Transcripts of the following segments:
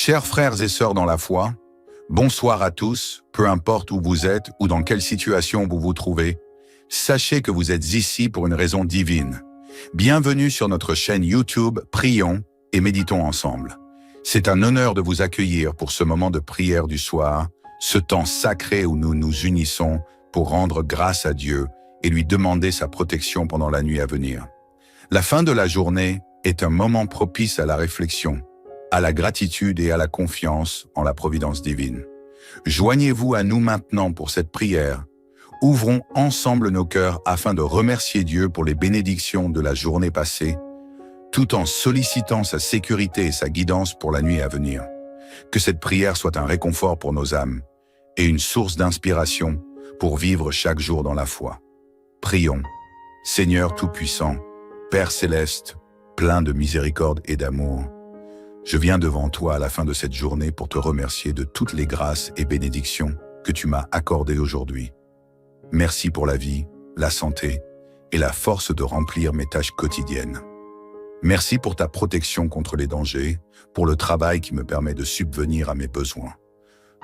Chers frères et sœurs dans la foi, bonsoir à tous, peu importe où vous êtes ou dans quelle situation vous vous trouvez. Sachez que vous êtes ici pour une raison divine. Bienvenue sur notre chaîne YouTube, prions et méditons ensemble. C'est un honneur de vous accueillir pour ce moment de prière du soir, ce temps sacré où nous nous unissons pour rendre grâce à Dieu et lui demander sa protection pendant la nuit à venir. La fin de la journée est un moment propice à la réflexion, à la gratitude et à la confiance en la providence divine. Joignez-vous à nous maintenant pour cette prière. Ouvrons ensemble nos cœurs afin de remercier Dieu pour les bénédictions de la journée passée, tout en sollicitant sa sécurité et sa guidance pour la nuit à venir. Que cette prière soit un réconfort pour nos âmes et une source d'inspiration pour vivre chaque jour dans la foi. Prions. Seigneur Tout-Puissant, Père Céleste, plein de miséricorde et d'amour, je viens devant toi à la fin de cette journée pour te remercier de toutes les grâces et bénédictions que tu m'as accordées aujourd'hui. Merci pour la vie, la santé et la force de remplir mes tâches quotidiennes. Merci pour ta protection contre les dangers, pour le travail qui me permet de subvenir à mes besoins,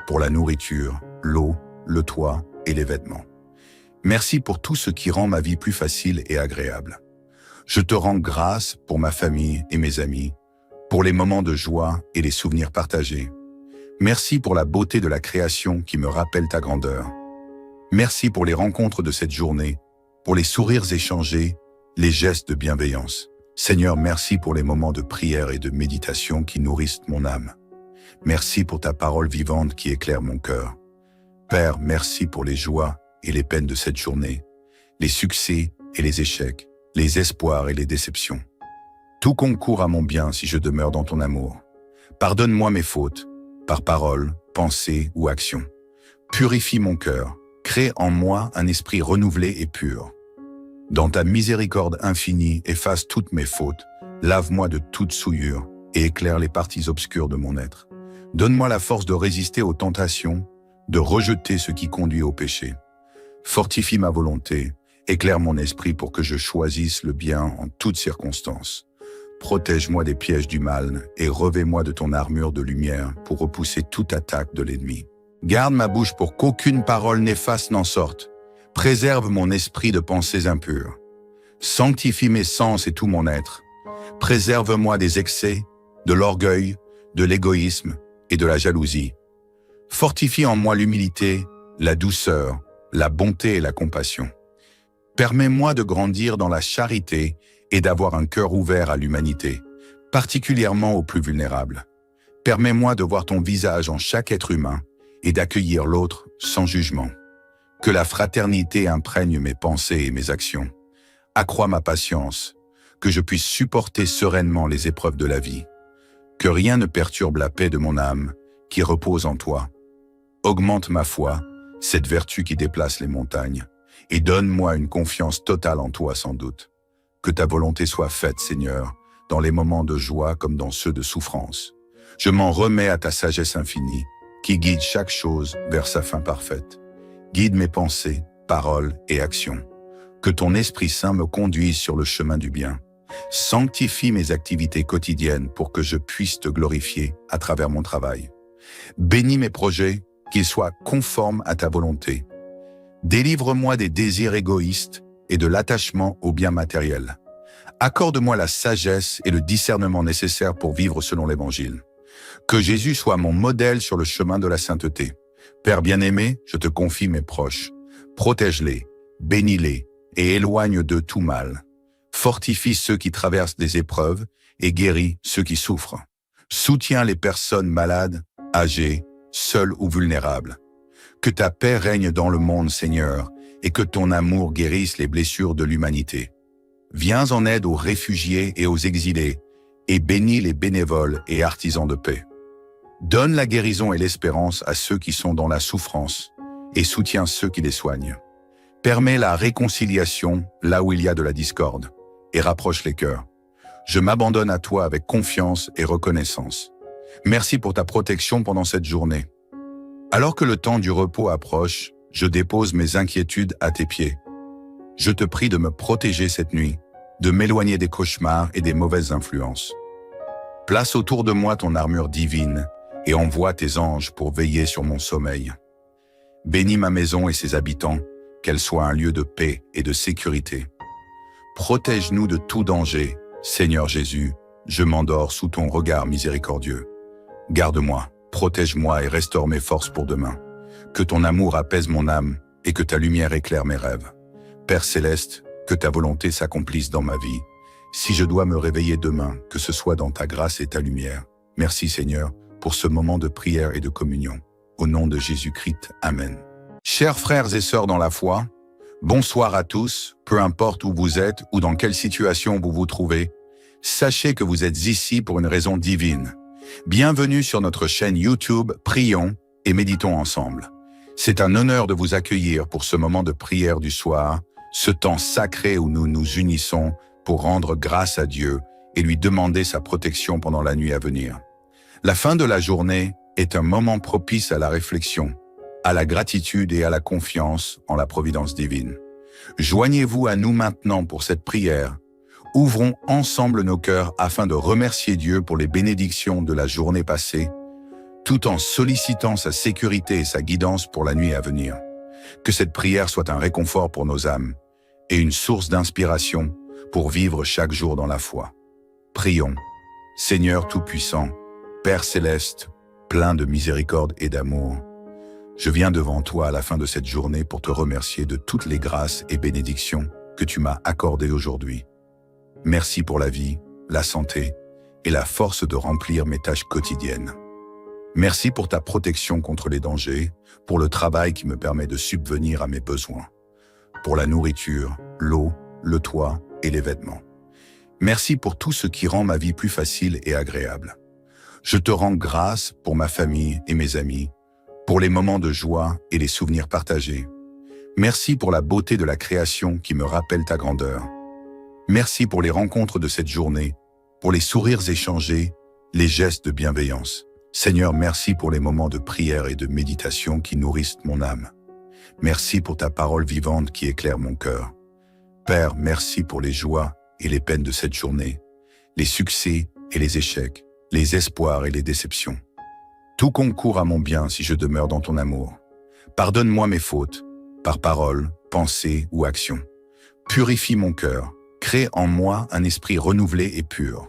pour la nourriture, l'eau, le toit et les vêtements. Merci pour tout ce qui rend ma vie plus facile et agréable. Je te rends grâce pour ma famille et mes amis, pour les moments de joie et les souvenirs partagés. Merci pour la beauté de la création qui me rappelle ta grandeur. Merci pour les rencontres de cette journée, pour les sourires échangés, les gestes de bienveillance. Seigneur, merci pour les moments de prière et de méditation qui nourrissent mon âme. Merci pour ta parole vivante qui éclaire mon cœur. Père, merci pour les joies et les peines de cette journée, les succès et les échecs, les espoirs et les déceptions. Tout concourt à mon bien si je demeure dans ton amour. Pardonne-moi mes fautes, par parole, pensée ou action. Purifie mon cœur, crée en moi un esprit renouvelé et pur. Dans ta miséricorde infinie, efface toutes mes fautes, lave-moi de toute souillure et éclaire les parties obscures de mon être. Donne-moi la force de résister aux tentations, de rejeter ce qui conduit au péché. Fortifie ma volonté, éclaire mon esprit pour que je choisisse le bien en toutes circonstances. Protège-moi des pièges du mal et revêt-moi de ton armure de lumière pour repousser toute attaque de l'ennemi. Garde ma bouche pour qu'aucune parole néfaste n'en sorte. Préserve mon esprit de pensées impures. Sanctifie mes sens et tout mon être. Préserve-moi des excès, de l'orgueil, de l'égoïsme et de la jalousie. Fortifie en moi l'humilité, la douceur, la bonté et la compassion. Permets-moi de grandir dans la charité et d'avoir un cœur ouvert à l'humanité, particulièrement aux plus vulnérables. Permets-moi de voir ton visage en chaque être humain et d'accueillir l'autre sans jugement. Que la fraternité imprègne mes pensées et mes actions. Accrois ma patience, que je puisse supporter sereinement les épreuves de la vie. Que rien ne perturbe la paix de mon âme, qui repose en toi. Augmente ma foi, cette vertu qui déplace les montagnes, et donne-moi une confiance totale en toi sans doute. Que ta volonté soit faite, Seigneur, dans les moments de joie comme dans ceux de souffrance. Je m'en remets à ta sagesse infinie, qui guide chaque chose vers sa fin parfaite. Guide mes pensées, paroles et actions. Que ton Esprit Saint me conduise sur le chemin du bien. Sanctifie mes activités quotidiennes pour que je puisse te glorifier à travers mon travail. Bénis mes projets, qu'ils soient conformes à ta volonté. Délivre-moi des désirs égoïstes et de l'attachement aux biens matériels. Accorde-moi la sagesse et le discernement nécessaires pour vivre selon l'Évangile. Que Jésus soit mon modèle sur le chemin de la sainteté. Père bien-aimé, je te confie mes proches. Protège-les, bénis-les et éloigne de tout mal. Fortifie ceux qui traversent des épreuves et guéris ceux qui souffrent. Soutiens les personnes malades, âgées, seules ou vulnérables. Que ta paix règne dans le monde, Seigneur, et que ton amour guérisse les blessures de l'humanité. Viens en aide aux réfugiés et aux exilés, et bénis les bénévoles et artisans de paix. Donne la guérison et l'espérance à ceux qui sont dans la souffrance, et soutiens ceux qui les soignent. Permets la réconciliation là où il y a de la discorde, et rapproche les cœurs. Je m'abandonne à toi avec confiance et reconnaissance. Merci pour ta protection pendant cette journée. Alors que le temps du repos approche, je dépose mes inquiétudes à tes pieds. Je te prie de me protéger cette nuit, de m'éloigner des cauchemars et des mauvaises influences. Place autour de moi ton armure divine et envoie tes anges pour veiller sur mon sommeil. Bénis ma maison et ses habitants, qu'elle soit un lieu de paix et de sécurité. Protège-nous de tout danger, Seigneur Jésus, je m'endors sous ton regard miséricordieux. Garde-moi, protège-moi et restaure mes forces pour demain. Que ton amour apaise mon âme et que ta lumière éclaire mes rêves. Père céleste, que ta volonté s'accomplisse dans ma vie. Si je dois me réveiller demain, que ce soit dans ta grâce et ta lumière. Merci Seigneur pour ce moment de prière et de communion. Au nom de Jésus-Christ, Amen. Chers frères et sœurs dans la foi, bonsoir à tous, peu importe où vous êtes ou dans quelle situation vous vous trouvez. Sachez que vous êtes ici pour une raison divine. Bienvenue sur notre chaîne YouTube, prions et méditons ensemble. C'est un honneur de vous accueillir pour ce moment de prière du soir, ce temps sacré où nous nous unissons pour rendre grâce à Dieu et lui demander sa protection pendant la nuit à venir. La fin de la journée est un moment propice à la réflexion, à la gratitude et à la confiance en la providence divine. Joignez-vous à nous maintenant pour cette prière. Ouvrons ensemble nos cœurs afin de remercier Dieu pour les bénédictions de la journée passée, tout en sollicitant sa sécurité et sa guidance pour la nuit à venir. Que cette prière soit un réconfort pour nos âmes et une source d'inspiration pour vivre chaque jour dans la foi. Prions. Seigneur Tout-Puissant, Père Céleste, plein de miséricorde et d'amour, je viens devant toi à la fin de cette journée pour te remercier de toutes les grâces et bénédictions que tu m'as accordées aujourd'hui. Merci pour la vie, la santé et la force de remplir mes tâches quotidiennes. Merci pour ta protection contre les dangers, pour le travail qui me permet de subvenir à mes besoins, pour la nourriture, l'eau, le toit et les vêtements. Merci pour tout ce qui rend ma vie plus facile et agréable. Je te rends grâce pour ma famille et mes amis, pour les moments de joie et les souvenirs partagés. Merci pour la beauté de la création qui me rappelle ta grandeur. Merci pour les rencontres de cette journée, pour les sourires échangés, les gestes de bienveillance. Seigneur, merci pour les moments de prière et de méditation qui nourrissent mon âme. Merci pour ta parole vivante qui éclaire mon cœur. Père, merci pour les joies et les peines de cette journée, les succès et les échecs, les espoirs et les déceptions. Tout concourt à mon bien si je demeure dans ton amour. Pardonne-moi mes fautes, par parole, pensée ou action. Purifie mon cœur. Crée en moi un esprit renouvelé et pur.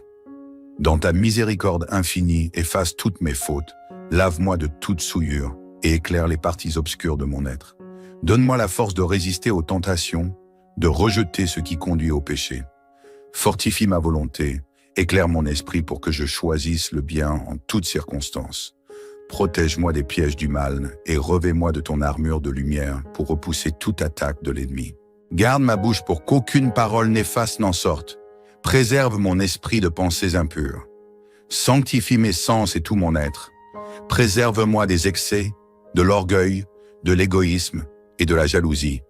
Dans ta miséricorde infinie, efface toutes mes fautes, lave-moi de toute souillure et éclaire les parties obscures de mon être. Donne-moi la force de résister aux tentations, de rejeter ce qui conduit au péché. Fortifie ma volonté, éclaire mon esprit pour que je choisisse le bien en toutes circonstances. Protège-moi des pièges du mal et revêt-moi de ton armure de lumière pour repousser toute attaque de l'ennemi. Garde ma bouche pour qu'aucune parole néfaste n'en sorte. Préserve mon esprit de pensées impures. Sanctifie mes sens et tout mon être. Préserve-moi des excès, de l'orgueil, de l'égoïsme et de la jalousie.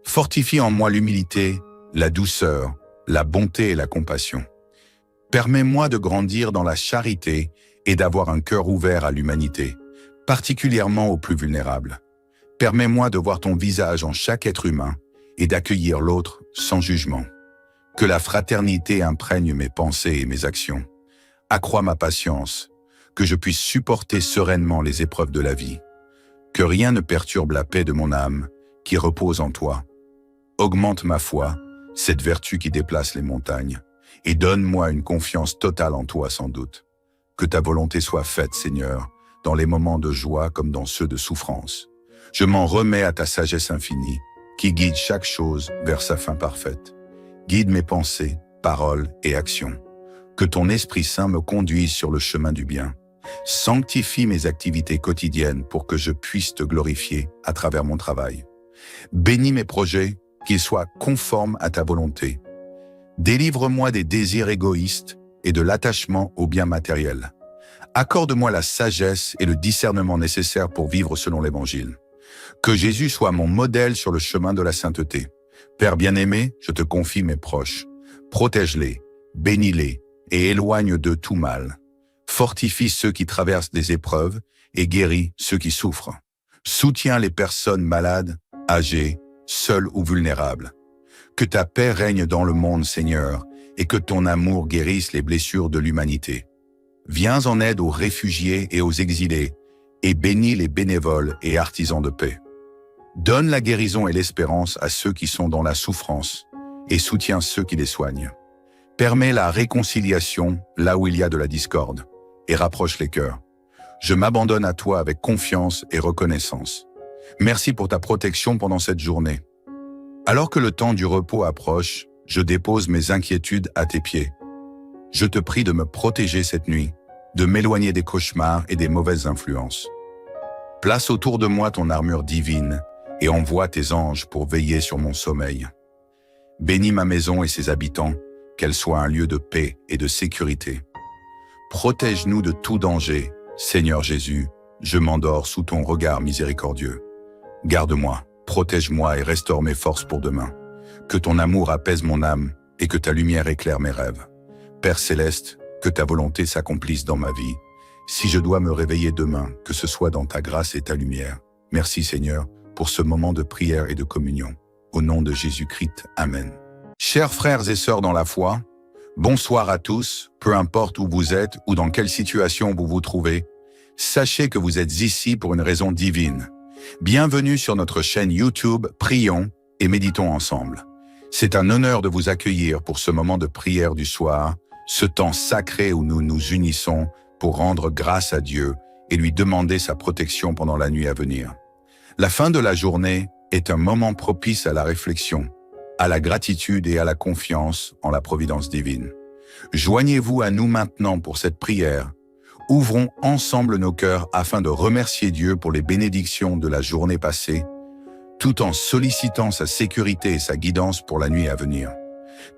Fortifie en moi l'humilité, la douceur, la bonté et la compassion. Permets-moi de grandir dans la charité et d'avoir un cœur ouvert à l'humanité, particulièrement aux plus vulnérables. Permets-moi de voir ton visage en chaque être humain et d'accueillir l'autre sans jugement. Que la fraternité imprègne mes pensées et mes actions. Accrois ma patience, que je puisse supporter sereinement les épreuves de la vie. Que rien ne perturbe la paix de mon âme, qui repose en toi. Augmente ma foi, cette vertu qui déplace les montagnes, et donne-moi une confiance totale en toi sans doute. Que ta volonté soit faite, Seigneur, dans les moments de joie comme dans ceux de souffrance. Je m'en remets à ta sagesse infinie, qui guide chaque chose vers sa fin parfaite. Guide mes pensées, paroles et actions. Que ton Esprit Saint me conduise sur le chemin du bien. Sanctifie mes activités quotidiennes pour que je puisse te glorifier à travers mon travail. Bénis mes projets, qu'ils soient conformes à ta volonté. Délivre-moi des désirs égoïstes et de l'attachement aux biens matériels. Accorde-moi la sagesse et le discernement nécessaires pour vivre selon l'Évangile. Que Jésus soit mon modèle sur le chemin de la sainteté. Père bien-aimé, je te confie mes proches. Protège-les, bénis-les et éloigne de tout mal. Fortifie ceux qui traversent des épreuves et guéris ceux qui souffrent. Soutiens les personnes malades, âgées, seules ou vulnérables. Que ta paix règne dans le monde, Seigneur, et que ton amour guérisse les blessures de l'humanité. Viens en aide aux réfugiés et aux exilés, et bénis les bénévoles et artisans de paix. Donne la guérison et l'espérance à ceux qui sont dans la souffrance, et soutiens ceux qui les soignent. Permets la réconciliation là où il y a de la discorde, et rapproche les cœurs. Je m'abandonne à toi avec confiance et reconnaissance. Merci pour ta protection pendant cette journée. Alors que le temps du repos approche, je dépose mes inquiétudes à tes pieds. Je te prie de me protéger cette nuit, de m'éloigner des cauchemars et des mauvaises influences. Place autour de moi ton armure divine et envoie tes anges pour veiller sur mon sommeil. Bénis ma maison et ses habitants, qu'elle soit un lieu de paix et de sécurité. Protège-nous de tout danger, Seigneur Jésus, je m'endors sous ton regard miséricordieux. Garde-moi, protège-moi et restaure mes forces pour demain. Que ton amour apaise mon âme et que ta lumière éclaire mes rêves. Père céleste, que ta volonté s'accomplisse dans ma vie. Si je dois me réveiller demain, que ce soit dans ta grâce et ta lumière. Merci Seigneur pour ce moment de prière et de communion. Au nom de Jésus-Christ, Amen. Chers frères et sœurs dans la foi, bonsoir à tous, peu importe où vous êtes ou dans quelle situation vous vous trouvez. Sachez que vous êtes ici pour une raison divine. Bienvenue sur notre chaîne YouTube, prions et méditons ensemble. C'est un honneur de vous accueillir pour ce moment de prière du soir, ce temps sacré où nous nous unissons pour rendre grâce à Dieu et lui demander sa protection pendant la nuit à venir. La fin de la journée est un moment propice à la réflexion, à la gratitude et à la confiance en la providence divine. Joignez-vous à nous maintenant pour cette prière. Ouvrons ensemble nos cœurs afin de remercier Dieu pour les bénédictions de la journée passée, tout en sollicitant sa sécurité et sa guidance pour la nuit à venir.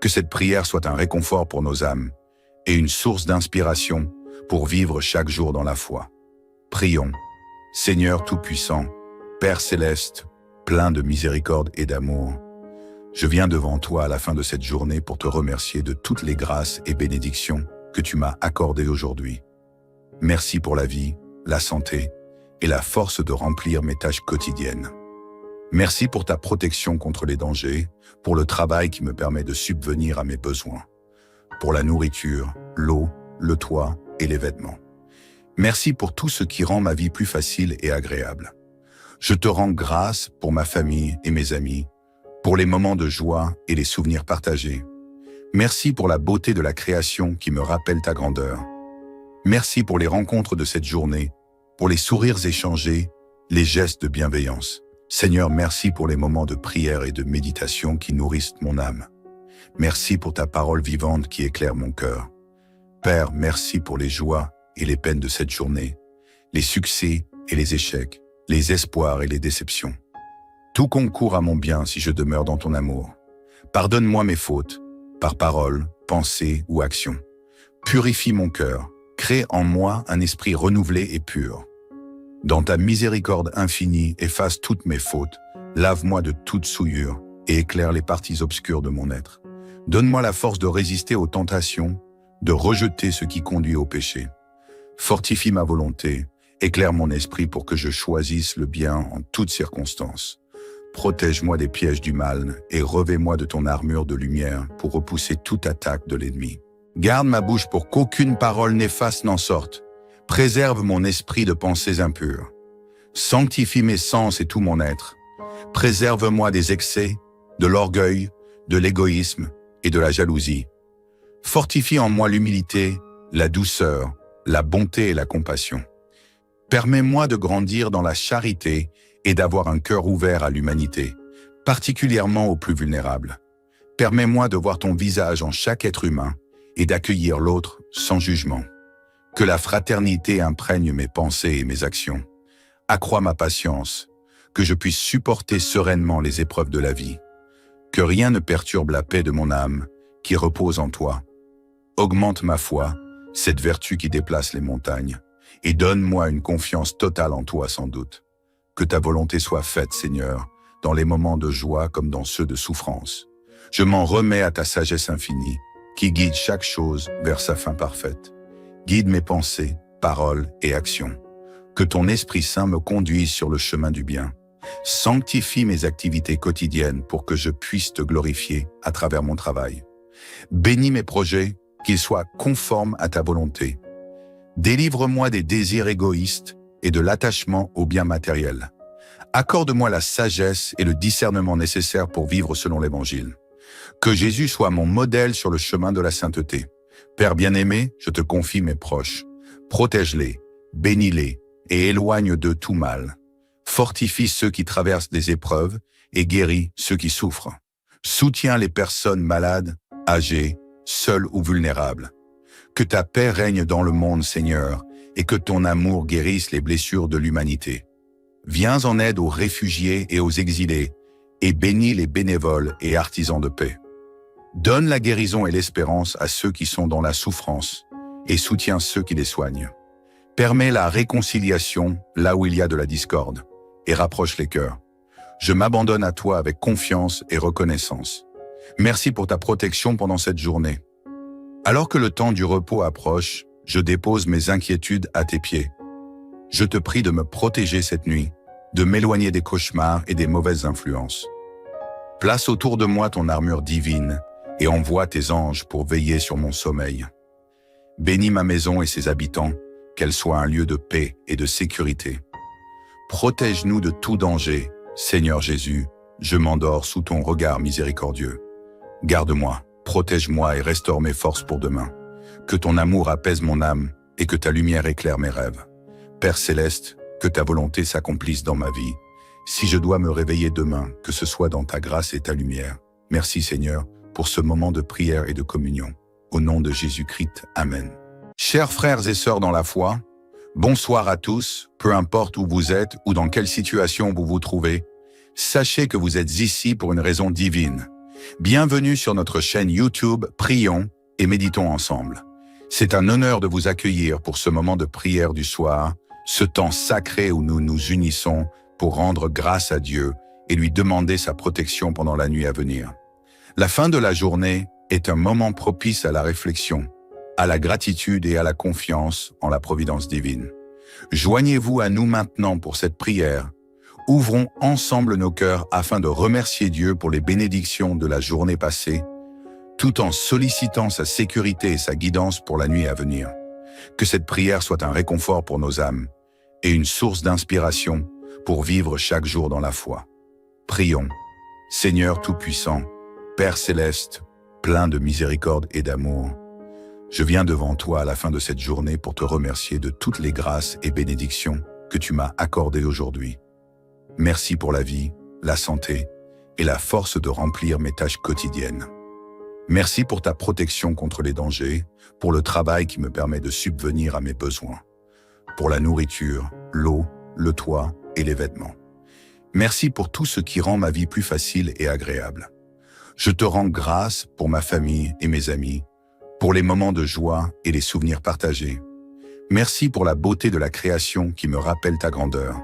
Que cette prière soit un réconfort pour nos âmes et une source d'inspiration pour vivre chaque jour dans la foi. Prions. Seigneur Tout-Puissant, Père Céleste, plein de miséricorde et d'amour, je viens devant toi à la fin de cette journée pour te remercier de toutes les grâces et bénédictions que tu m'as accordées aujourd'hui. Merci pour la vie, la santé et la force de remplir mes tâches quotidiennes. Merci pour ta protection contre les dangers, pour le travail qui me permet de subvenir à mes besoins, pour la nourriture, l'eau, le toit et les vêtements. Merci pour tout ce qui rend ma vie plus facile et agréable. Je te rends grâce pour ma famille et mes amis, pour les moments de joie et les souvenirs partagés. Merci pour la beauté de la création qui me rappelle ta grandeur. Merci pour les rencontres de cette journée, pour les sourires échangés, les gestes de bienveillance. Seigneur, merci pour les moments de prière et de méditation qui nourrissent mon âme. Merci pour ta parole vivante qui éclaire mon cœur. Père, merci pour les joies et les peines de cette journée, les succès et les échecs, les espoirs et les déceptions. Tout concourt à mon bien si je demeure dans ton amour. Pardonne-moi mes fautes, par parole, pensée ou action. Purifie mon cœur, crée en moi un esprit renouvelé et pur. Dans ta miséricorde infinie, efface toutes mes fautes, lave-moi de toute souillure et éclaire les parties obscures de mon être. Donne-moi la force de résister aux tentations, de rejeter ce qui conduit au péché. Fortifie ma volonté, éclaire mon esprit pour que je choisisse le bien en toutes circonstances. Protège-moi des pièges du mal et revêt-moi de ton armure de lumière pour repousser toute attaque de l'ennemi. Garde ma bouche pour qu'aucune parole néfaste n'en sorte. Préserve mon esprit de pensées impures. Sanctifie mes sens et tout mon être. Préserve-moi des excès, de l'orgueil, de l'égoïsme et de la jalousie. Fortifie en moi l'humilité, la douceur, la bonté et la compassion. Permets-moi de grandir dans la charité et d'avoir un cœur ouvert à l'humanité, particulièrement aux plus vulnérables. Permets-moi de voir ton visage en chaque être humain et d'accueillir l'autre sans jugement. Que la fraternité imprègne mes pensées et mes actions. Accrois ma patience, que je puisse supporter sereinement les épreuves de la vie. Que rien ne perturbe la paix de mon âme, qui repose en toi. Augmente ma foi, cette vertu qui déplace les montagnes, et donne-moi une confiance totale en toi sans doute. Que ta volonté soit faite, Seigneur, dans les moments de joie comme dans ceux de souffrance. Je m'en remets à ta sagesse infinie, qui guide chaque chose vers sa fin parfaite. Guide mes pensées, paroles et actions. Que ton Esprit Saint me conduise sur le chemin du bien. Sanctifie mes activités quotidiennes pour que je puisse te glorifier à travers mon travail. Bénis mes projets, qu'ils soient conformes à ta volonté. Délivre-moi des désirs égoïstes et de l'attachement aux biens matériels. Accorde-moi la sagesse et le discernement nécessaires pour vivre selon l'Évangile. Que Jésus soit mon modèle sur le chemin de la sainteté. Père bien-aimé, je te confie mes proches. Protège-les, bénis-les et éloigne d'eux tout mal. Fortifie ceux qui traversent des épreuves et guéris ceux qui souffrent. Soutiens les personnes malades, âgées, seules ou vulnérables. Que ta paix règne dans le monde, Seigneur, et que ton amour guérisse les blessures de l'humanité. Viens en aide aux réfugiés et aux exilés, et bénis les bénévoles et artisans de paix. Donne la guérison et l'espérance à ceux qui sont dans la souffrance, et soutiens ceux qui les soignent. Permets la réconciliation là où il y a de la discorde, et rapproche les cœurs. Je m'abandonne à toi avec confiance et reconnaissance. Merci pour ta protection pendant cette journée. Alors que le temps du repos approche, je dépose mes inquiétudes à tes pieds. Je te prie de me protéger cette nuit, de m'éloigner des cauchemars et des mauvaises influences. Place autour de moi ton armure divine et envoie tes anges pour veiller sur mon sommeil. Bénis ma maison et ses habitants, qu'elle soit un lieu de paix et de sécurité. Protège-nous de tout danger, Seigneur Jésus, je m'endors sous ton regard miséricordieux. Garde-moi, protège-moi et restaure mes forces pour demain. Que ton amour apaise mon âme et que ta lumière éclaire mes rêves. Père céleste, que ta volonté s'accomplisse dans ma vie. Si je dois me réveiller demain, que ce soit dans ta grâce et ta lumière. Merci Seigneur pour ce moment de prière et de communion. Au nom de Jésus-Christ, Amen. Chers frères et sœurs dans la foi, bonsoir à tous, peu importe où vous êtes ou dans quelle situation vous vous trouvez. Sachez que vous êtes ici pour une raison divine. Bienvenue sur notre chaîne YouTube, prions et méditons ensemble. C'est un honneur de vous accueillir pour ce moment de prière du soir, ce temps sacré où nous nous unissons pour rendre grâce à Dieu et lui demander sa protection pendant la nuit à venir. La fin de la journée est un moment propice à la réflexion, à la gratitude et à la confiance en la providence divine. Joignez-vous à nous maintenant pour cette prière. Ouvrons ensemble nos cœurs afin de remercier Dieu pour les bénédictions de la journée passée, tout en sollicitant sa sécurité et sa guidance pour la nuit à venir. Que cette prière soit un réconfort pour nos âmes et une source d'inspiration pour vivre chaque jour dans la foi. Prions. Seigneur Tout-Puissant, Père Céleste, plein de miséricorde et d'amour, je viens devant toi à la fin de cette journée pour te remercier de toutes les grâces et bénédictions que tu m'as accordées aujourd'hui. Merci pour la vie, la santé et la force de remplir mes tâches quotidiennes. Merci pour ta protection contre les dangers, pour le travail qui me permet de subvenir à mes besoins, pour la nourriture, l'eau, le toit et les vêtements. Merci pour tout ce qui rend ma vie plus facile et agréable. Je te rends grâce pour ma famille et mes amis, pour les moments de joie et les souvenirs partagés. Merci pour la beauté de la création qui me rappelle ta grandeur.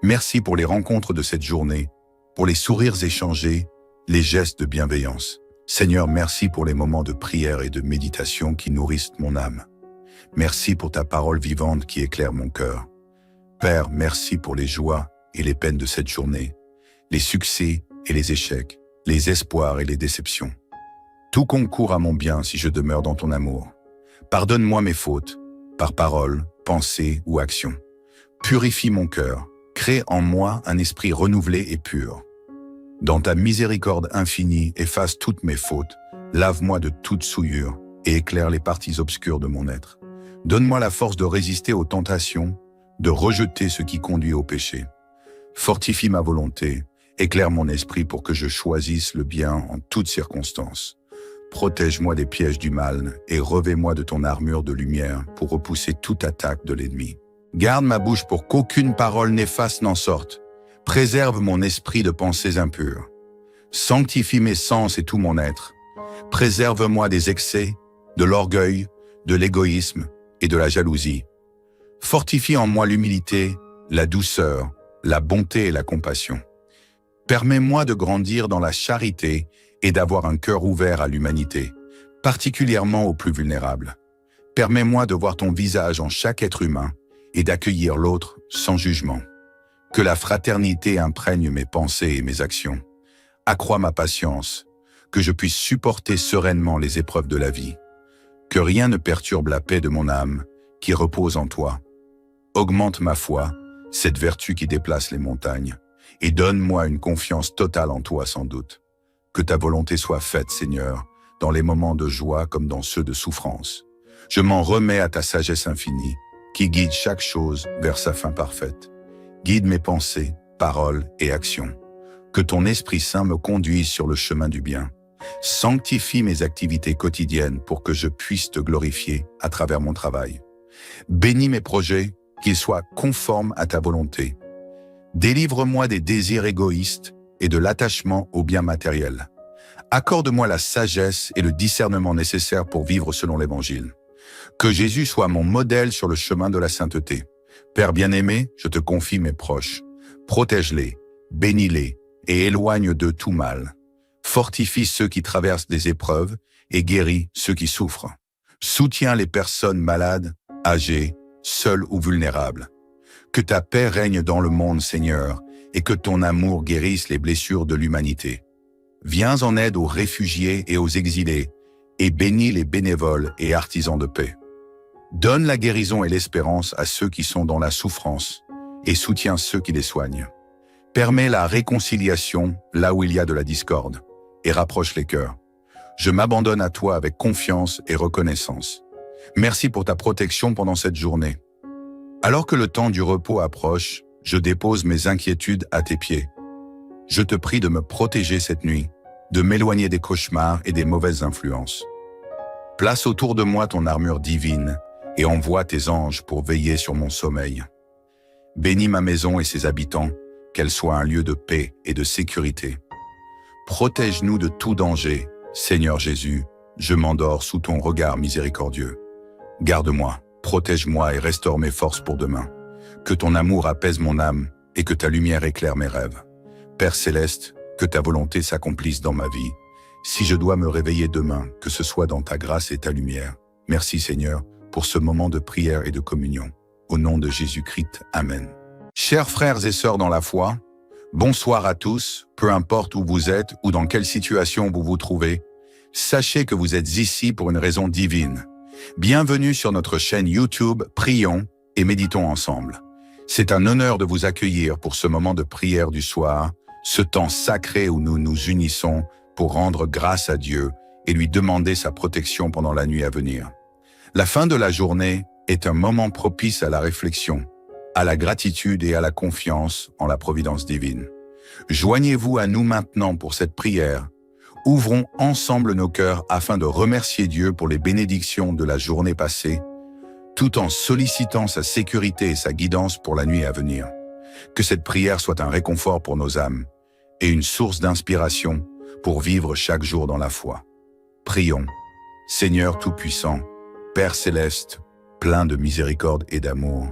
Merci pour les rencontres de cette journée, pour les sourires échangés, les gestes de bienveillance. Seigneur, merci pour les moments de prière et de méditation qui nourrissent mon âme. Merci pour ta parole vivante qui éclaire mon cœur. Père, merci pour les joies et les peines de cette journée, les succès et les échecs, les espoirs et les déceptions. Tout concourt à mon bien si je demeure dans ton amour. Pardonne-moi mes fautes, par parole, pensée ou action. Purifie mon cœur, crée en moi un esprit renouvelé et pur. Dans ta miséricorde infinie, efface toutes mes fautes, lave-moi de toute souillure et éclaire les parties obscures de mon être. Donne-moi la force de résister aux tentations, de rejeter ce qui conduit au péché. Fortifie ma volonté, éclaire mon esprit pour que je choisisse le bien en toutes circonstances. Protège-moi des pièges du mal et revêt-moi de ton armure de lumière pour repousser toute attaque de l'ennemi. Garde ma bouche pour qu'aucune parole néfaste n'en sorte. Préserve mon esprit de pensées impures. Sanctifie mes sens et tout mon être. Préserve-moi des excès, de l'orgueil, de l'égoïsme et de la jalousie. Fortifie en moi l'humilité, la douceur, la bonté et la compassion. Permets-moi de grandir dans la charité et d'avoir un cœur ouvert à l'humanité, particulièrement aux plus vulnérables. Permets-moi de voir ton visage en chaque être humain et d'accueillir l'autre sans jugement. Que la fraternité imprègne mes pensées et mes actions. Accrois ma patience, que je puisse supporter sereinement les épreuves de la vie. Que rien ne perturbe la paix de mon âme qui repose en toi. Augmente ma foi, cette vertu qui déplace les montagnes, et donne-moi une confiance totale en toi sans doute. Que ta volonté soit faite, Seigneur, dans les moments de joie comme dans ceux de souffrance. Je m'en remets à ta sagesse infinie, qui guide chaque chose vers sa fin parfaite. Guide mes pensées, paroles et actions. Que ton Esprit Saint me conduise sur le chemin du bien. Sanctifie mes activités quotidiennes pour que je puisse te glorifier à travers mon travail. Bénis mes projets, qu'ils soient conformes à ta volonté. Délivre-moi des désirs égoïstes et de l'attachement aux biens matériels. Accorde-moi la sagesse et le discernement nécessaires pour vivre selon l'Évangile. Que Jésus soit mon modèle sur le chemin de la sainteté. Père bien-aimé, je te confie mes proches. Protège-les, bénis-les et éloigne de tout mal. Fortifie ceux qui traversent des épreuves et guéris ceux qui souffrent. Soutiens les personnes malades, âgées, seules ou vulnérables. Que ta paix règne dans le monde, Seigneur, et que ton amour guérisse les blessures de l'humanité. Viens en aide aux réfugiés et aux exilés, et bénis les bénévoles et artisans de paix. Donne la guérison et l'espérance à ceux qui sont dans la souffrance, et soutiens ceux qui les soignent. Permets la réconciliation là où il y a de la discorde, et rapproche les cœurs. Je m'abandonne à toi avec confiance et reconnaissance. Merci pour ta protection pendant cette journée. Alors que le temps du repos approche, je dépose mes inquiétudes à tes pieds. Je te prie de me protéger cette nuit, de m'éloigner des cauchemars et des mauvaises influences. Place autour de moi ton armure divine et envoie tes anges pour veiller sur mon sommeil. Bénis ma maison et ses habitants, qu'elle soit un lieu de paix et de sécurité. Protège-nous de tout danger, Seigneur Jésus, je m'endors sous ton regard miséricordieux. Garde-moi, protège-moi et restaure mes forces pour demain. Que ton amour apaise mon âme et que ta lumière éclaire mes rêves. Père céleste, que ta volonté s'accomplisse dans ma vie. Si je dois me réveiller demain, que ce soit dans ta grâce et ta lumière. Merci Seigneur pour ce moment de prière et de communion. Au nom de Jésus-Christ, Amen. Chers frères et sœurs dans la foi, bonsoir à tous, peu importe où vous êtes ou dans quelle situation vous vous trouvez. Sachez que vous êtes ici pour une raison divine. Bienvenue sur notre chaîne YouTube, prions et méditons ensemble. C'est un honneur de vous accueillir pour ce moment de prière du soir, ce temps sacré où nous nous unissons pour rendre grâce à Dieu et lui demander sa protection pendant la nuit à venir. La fin de la journée est un moment propice à la réflexion, à la gratitude et à la confiance en la providence divine. Joignez-vous à nous maintenant pour cette prière. Ouvrons ensemble nos cœurs afin de remercier Dieu pour les bénédictions de la journée passée, tout en sollicitant sa sécurité et sa guidance pour la nuit à venir. Que cette prière soit un réconfort pour nos âmes et une source d'inspiration pour vivre chaque jour dans la foi. Prions. Seigneur Tout-Puissant, Père Céleste, plein de miséricorde et d'amour,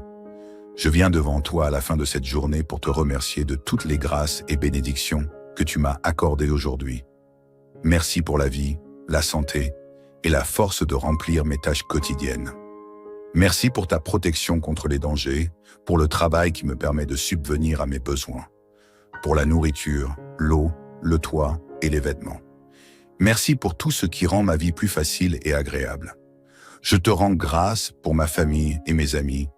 je viens devant toi à la fin de cette journée pour te remercier de toutes les grâces et bénédictions que tu m'as accordées aujourd'hui. Merci pour la vie, la santé et la force de remplir mes tâches quotidiennes. Merci pour ta protection contre les dangers, pour le travail qui me permet de subvenir à mes besoins, pour la nourriture, l'eau, le toit et les vêtements. Merci pour tout ce qui rend ma vie plus facile et agréable. Je te rends grâce pour ma famille et mes amis,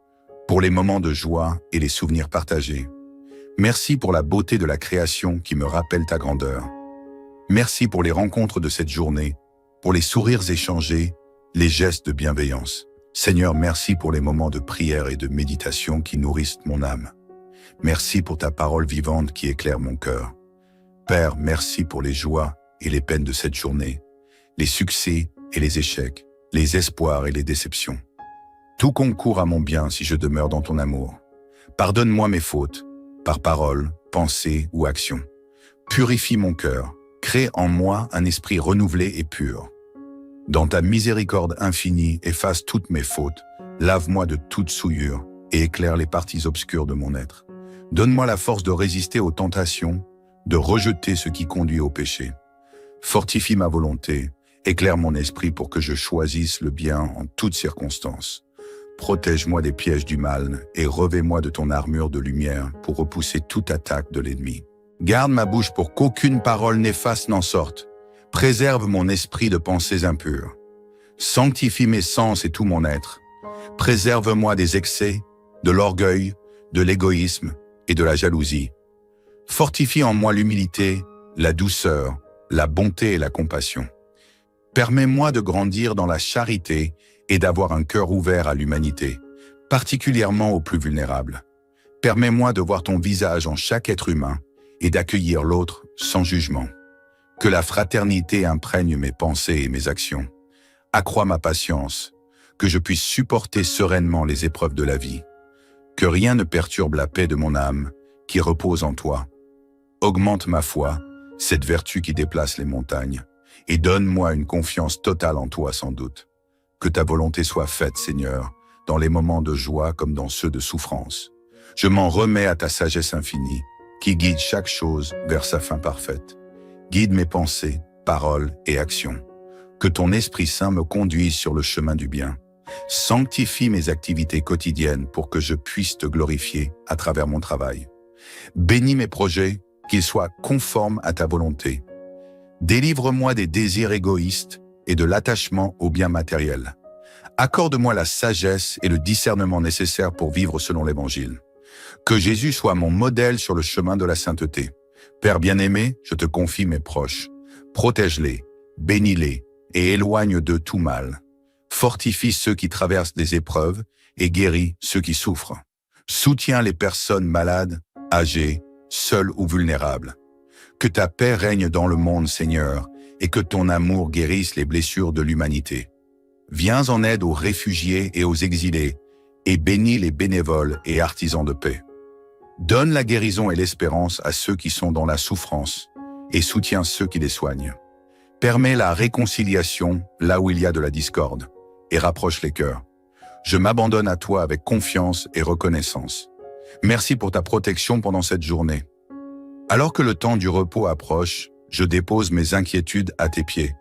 pour les moments de joie et les souvenirs partagés. Merci pour la beauté de la création qui me rappelle ta grandeur. Merci pour les rencontres de cette journée, pour les sourires échangés, les gestes de bienveillance. Seigneur, merci pour les moments de prière et de méditation qui nourrissent mon âme. Merci pour ta parole vivante qui éclaire mon cœur. Père, merci pour les joies et les peines de cette journée, les succès et les échecs, les espoirs et les déceptions. Tout concourt à mon bien si je demeure dans ton amour. Pardonne-moi mes fautes, par parole, pensée ou action. Purifie mon cœur, crée en moi un esprit renouvelé et pur. Dans ta miséricorde infinie, efface toutes mes fautes, lave-moi de toute souillure et éclaire les parties obscures de mon être. Donne-moi la force de résister aux tentations, de rejeter ce qui conduit au péché. Fortifie ma volonté, éclaire mon esprit pour que je choisisse le bien en toutes circonstances. Protège-moi des pièges du mal et revêt-moi de ton armure de lumière pour repousser toute attaque de l'ennemi. Garde ma bouche pour qu'aucune parole néfaste n'en sorte. Préserve mon esprit de pensées impures. Sanctifie mes sens et tout mon être. Préserve-moi des excès, de l'orgueil, de l'égoïsme et de la jalousie. Fortifie en moi l'humilité, la douceur, la bonté et la compassion. Permets-moi de grandir dans la charité et d'avoir un cœur ouvert à l'humanité, particulièrement aux plus vulnérables. Permets-moi de voir ton visage en chaque être humain et d'accueillir l'autre sans jugement. Que la fraternité imprègne mes pensées et mes actions. Accrois ma patience, que je puisse supporter sereinement les épreuves de la vie. Que rien ne perturbe la paix de mon âme, qui repose en toi. Augmente ma foi, cette vertu qui déplace les montagnes, et donne-moi une confiance totale en toi sans doute. Que ta volonté soit faite, Seigneur, dans les moments de joie comme dans ceux de souffrance. Je m'en remets à ta sagesse infinie, qui guide chaque chose vers sa fin parfaite. Guide mes pensées, paroles et actions. Que ton Esprit Saint me conduise sur le chemin du bien. Sanctifie mes activités quotidiennes pour que je puisse te glorifier à travers mon travail. Bénis mes projets, qu'ils soient conformes à ta volonté. Délivre-moi des désirs égoïstes et de l'attachement aux biens matériels. Accorde-moi la sagesse et le discernement nécessaires pour vivre selon l'Évangile. Que Jésus soit mon modèle sur le chemin de la sainteté. Père bien-aimé, je te confie mes proches. Protège-les, bénis-les et éloigne de tout mal. Fortifie ceux qui traversent des épreuves et guéris ceux qui souffrent. Soutiens les personnes malades, âgées, seules ou vulnérables. Que ta paix règne dans le monde, Seigneur, et que ton amour guérisse les blessures de l'humanité. Viens en aide aux réfugiés et aux exilés, et bénis les bénévoles et artisans de paix. Donne la guérison et l'espérance à ceux qui sont dans la souffrance, et soutiens ceux qui les soignent. Permets la réconciliation là où il y a de la discorde, et rapproche les cœurs. Je m'abandonne à toi avec confiance et reconnaissance. Merci pour ta protection pendant cette journée. Alors que le temps du repos approche, je dépose mes inquiétudes à tes pieds.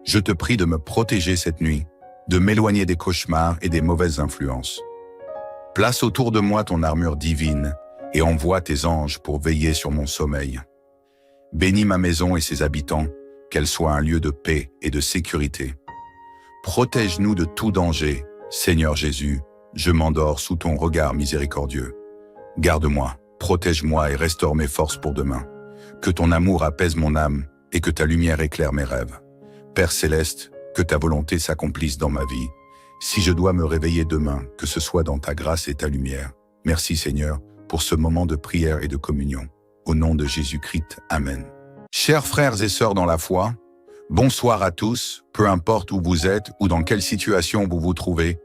Je te prie de me protéger cette nuit, de m'éloigner des cauchemars et des mauvaises influences. Place autour de moi ton armure divine et envoie tes anges pour veiller sur mon sommeil. Bénis ma maison et ses habitants, qu'elle soit un lieu de paix et de sécurité. Protège-nous de tout danger, Seigneur Jésus, je m'endors sous ton regard miséricordieux. Garde-moi, protège-moi et restaure mes forces pour demain. Que ton amour apaise mon âme et que ta lumière éclaire mes rêves. Père céleste, que ta volonté s'accomplisse dans ma vie. Si je dois me réveiller demain, que ce soit dans ta grâce et ta lumière. Merci Seigneur pour ce moment de prière et de communion. Au nom de Jésus-Christ, Amen. Chers frères et sœurs dans la foi, bonsoir à tous, peu importe où vous êtes ou dans quelle situation vous vous trouvez.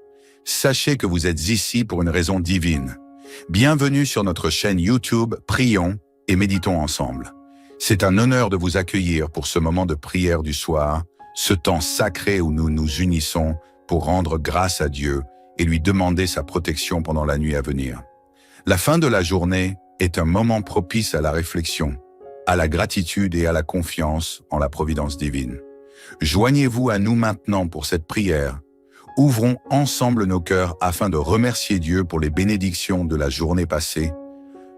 Sachez que vous êtes ici pour une raison divine. Bienvenue sur notre chaîne YouTube Prions et méditons ensemble. C'est un honneur de vous accueillir pour ce moment de prière du soir, ce temps sacré où nous nous unissons pour rendre grâce à Dieu et lui demander sa protection pendant la nuit à venir. La fin de la journée est un moment propice à la réflexion, à la gratitude et à la confiance en la providence divine. Joignez-vous à nous maintenant pour cette prière. Ouvrons ensemble nos cœurs afin de remercier Dieu pour les bénédictions de la journée passée,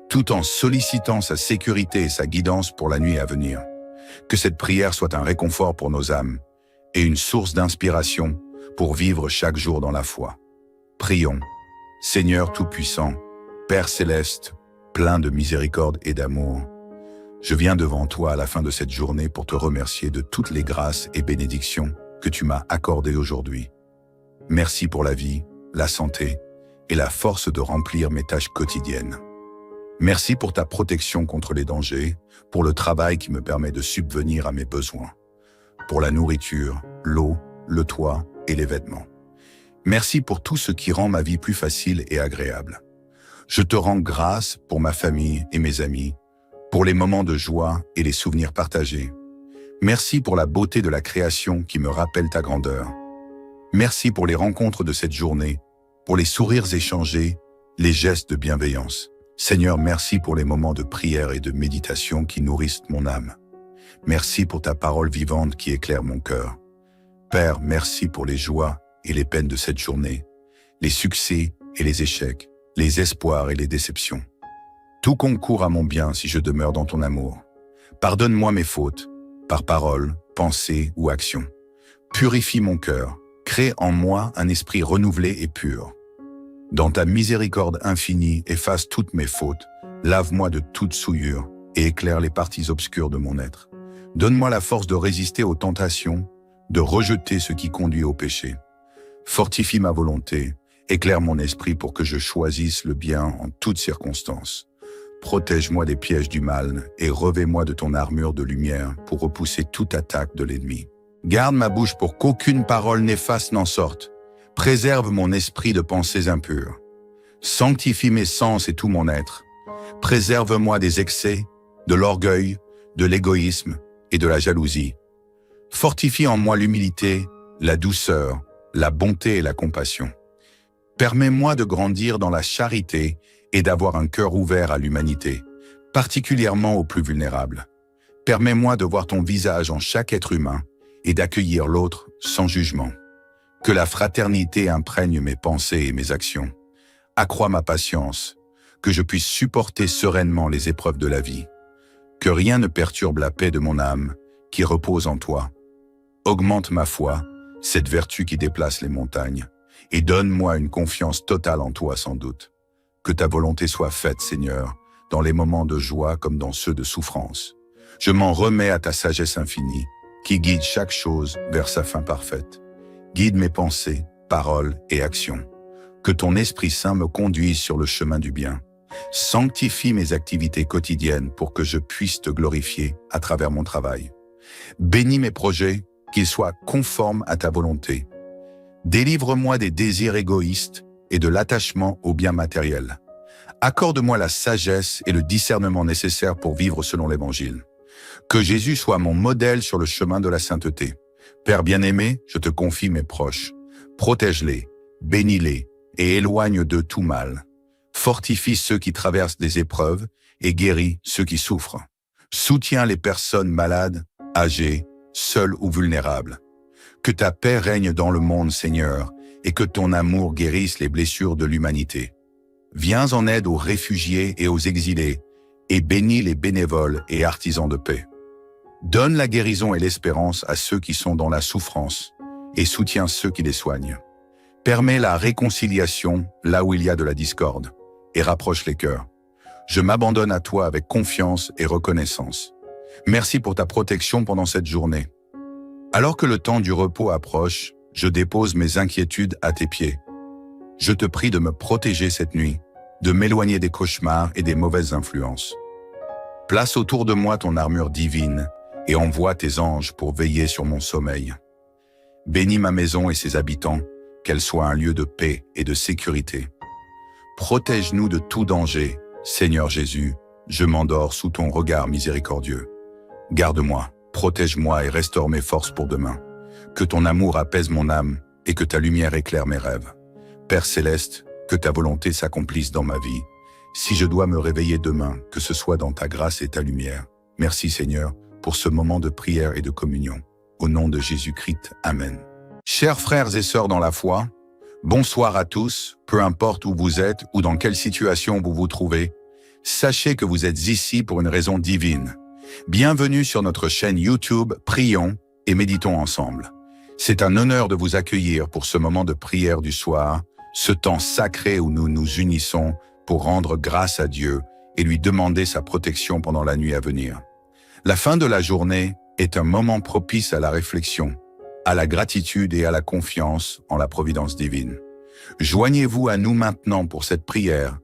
tout en sollicitant sa sécurité et sa guidance pour la nuit à venir. Que cette prière soit un réconfort pour nos âmes et une source d'inspiration pour vivre chaque jour dans la foi. Prions. Seigneur Tout-Puissant, Père Céleste, plein de miséricorde et d'amour, je viens devant toi à la fin de cette journée pour te remercier de toutes les grâces et bénédictions que tu m'as accordées aujourd'hui. Merci pour la vie, la santé et la force de remplir mes tâches quotidiennes. Merci pour ta protection contre les dangers, pour le travail qui me permet de subvenir à mes besoins, pour la nourriture, l'eau, le toit et les vêtements. Merci pour tout ce qui rend ma vie plus facile et agréable. Je te rends grâce pour ma famille et mes amis, pour les moments de joie et les souvenirs partagés. Merci pour la beauté de la création qui me rappelle ta grandeur. Merci pour les rencontres de cette journée, pour les sourires échangés, les gestes de bienveillance. Seigneur, merci pour les moments de prière et de méditation qui nourrissent mon âme. Merci pour ta parole vivante qui éclaire mon cœur. Père, merci pour les joies et les peines de cette journée, les succès et les échecs, les espoirs et les déceptions. Tout concourt à mon bien si je demeure dans ton amour. Pardonne-moi mes fautes, par parole, pensée ou action. Purifie mon cœur, Crée en moi un esprit renouvelé et pur. Dans ta miséricorde infinie, efface toutes mes fautes, lave-moi de toute souillure et éclaire les parties obscures de mon être. Donne-moi la force de résister aux tentations, de rejeter ce qui conduit au péché. Fortifie ma volonté, éclaire mon esprit pour que je choisisse le bien en toutes circonstances. Protège-moi des pièges du mal et revêt-moi de ton armure de lumière pour repousser toute attaque de l'ennemi. Garde ma bouche pour qu'aucune parole néfaste n'en sorte. Préserve mon esprit de pensées impures. Sanctifie mes sens et tout mon être. Préserve-moi des excès, de l'orgueil, de l'égoïsme et de la jalousie. Fortifie en moi l'humilité, la douceur, la bonté et la compassion. Permets-moi de grandir dans la charité et d'avoir un cœur ouvert à l'humanité, particulièrement aux plus vulnérables. Permets-moi de voir ton visage en chaque être humain et d'accueillir l'autre sans jugement. Que la fraternité imprègne mes pensées et mes actions. Accrois ma patience, que je puisse supporter sereinement les épreuves de la vie. Que rien ne perturbe la paix de mon âme, qui repose en toi. Augmente ma foi, cette vertu qui déplace les montagnes, et donne-moi une confiance totale en toi sans doute. Que ta volonté soit faite, Seigneur, dans les moments de joie comme dans ceux de souffrance. Je m'en remets à ta sagesse infinie, qui guide chaque chose vers sa fin parfaite. Guide mes pensées, paroles et actions. Que ton Esprit Saint me conduise sur le chemin du bien. Sanctifie mes activités quotidiennes pour que je puisse te glorifier à travers mon travail. Bénis mes projets, qu'ils soient conformes à ta volonté. Délivre-moi des désirs égoïstes et de l'attachement aux biens matériels. Accorde-moi la sagesse et le discernement nécessaires pour vivre selon l'Évangile. Que Jésus soit mon modèle sur le chemin de la sainteté. Père bien-aimé, je te confie mes proches. Protège-les, bénis-les et éloigne d'eux tout mal. Fortifie ceux qui traversent des épreuves et guéris ceux qui souffrent. Soutiens les personnes malades, âgées, seules ou vulnérables. Que ta paix règne dans le monde, Seigneur, et que ton amour guérisse les blessures de l'humanité. Viens en aide aux réfugiés et aux exilés, et bénis les bénévoles et artisans de paix. Donne la guérison et l'espérance à ceux qui sont dans la souffrance, et soutiens ceux qui les soignent. Permets la réconciliation là où il y a de la discorde, et rapproche les cœurs. Je m'abandonne à toi avec confiance et reconnaissance. Merci pour ta protection pendant cette journée. Alors que le temps du repos approche, je dépose mes inquiétudes à tes pieds. Je te prie de me protéger cette nuit, de m'éloigner des cauchemars et des mauvaises influences. Place autour de moi ton armure divine et envoie tes anges pour veiller sur mon sommeil. Bénis ma maison et ses habitants, qu'elle soit un lieu de paix et de sécurité. Protège-nous de tout danger, Seigneur Jésus, je m'endors sous ton regard miséricordieux. Garde-moi, protège-moi et restaure mes forces pour demain. Que ton amour apaise mon âme et que ta lumière éclaire mes rêves. Père céleste, que ta volonté s'accomplisse dans ma vie. Si je dois me réveiller demain, que ce soit dans ta grâce et ta lumière. Merci Seigneur pour ce moment de prière et de communion. Au nom de Jésus-Christ, Amen. Chers frères et sœurs dans la foi, bonsoir à tous, peu importe où vous êtes ou dans quelle situation vous vous trouvez. Sachez que vous êtes ici pour une raison divine. Bienvenue sur notre chaîne YouTube, prions et méditons ensemble. C'est un honneur de vous accueillir pour ce moment de prière du soir, ce temps sacré où nous nous unissons pour rendre grâce à Dieu et lui demander sa protection pendant la nuit à venir. La fin de la journée est un moment propice à la réflexion, à la gratitude et à la confiance en la providence divine. Joignez-vous à nous maintenant pour cette prière.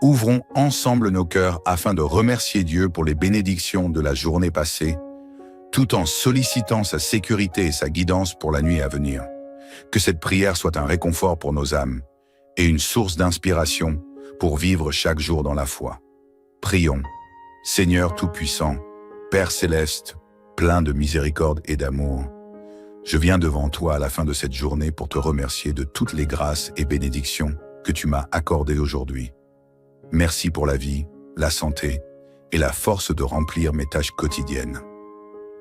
Ouvrons ensemble nos cœurs afin de remercier Dieu pour les bénédictions de la journée passée, tout en sollicitant sa sécurité et sa guidance pour la nuit à venir. Que cette prière soit un réconfort pour nos âmes et une source d'inspiration pour vivre chaque jour dans la foi. Prions. Seigneur Tout-Puissant, Père Céleste, plein de miséricorde et d'amour, je viens devant toi à la fin de cette journée pour te remercier de toutes les grâces et bénédictions que tu m'as accordées aujourd'hui. Merci pour la vie, la santé et la force de remplir mes tâches quotidiennes.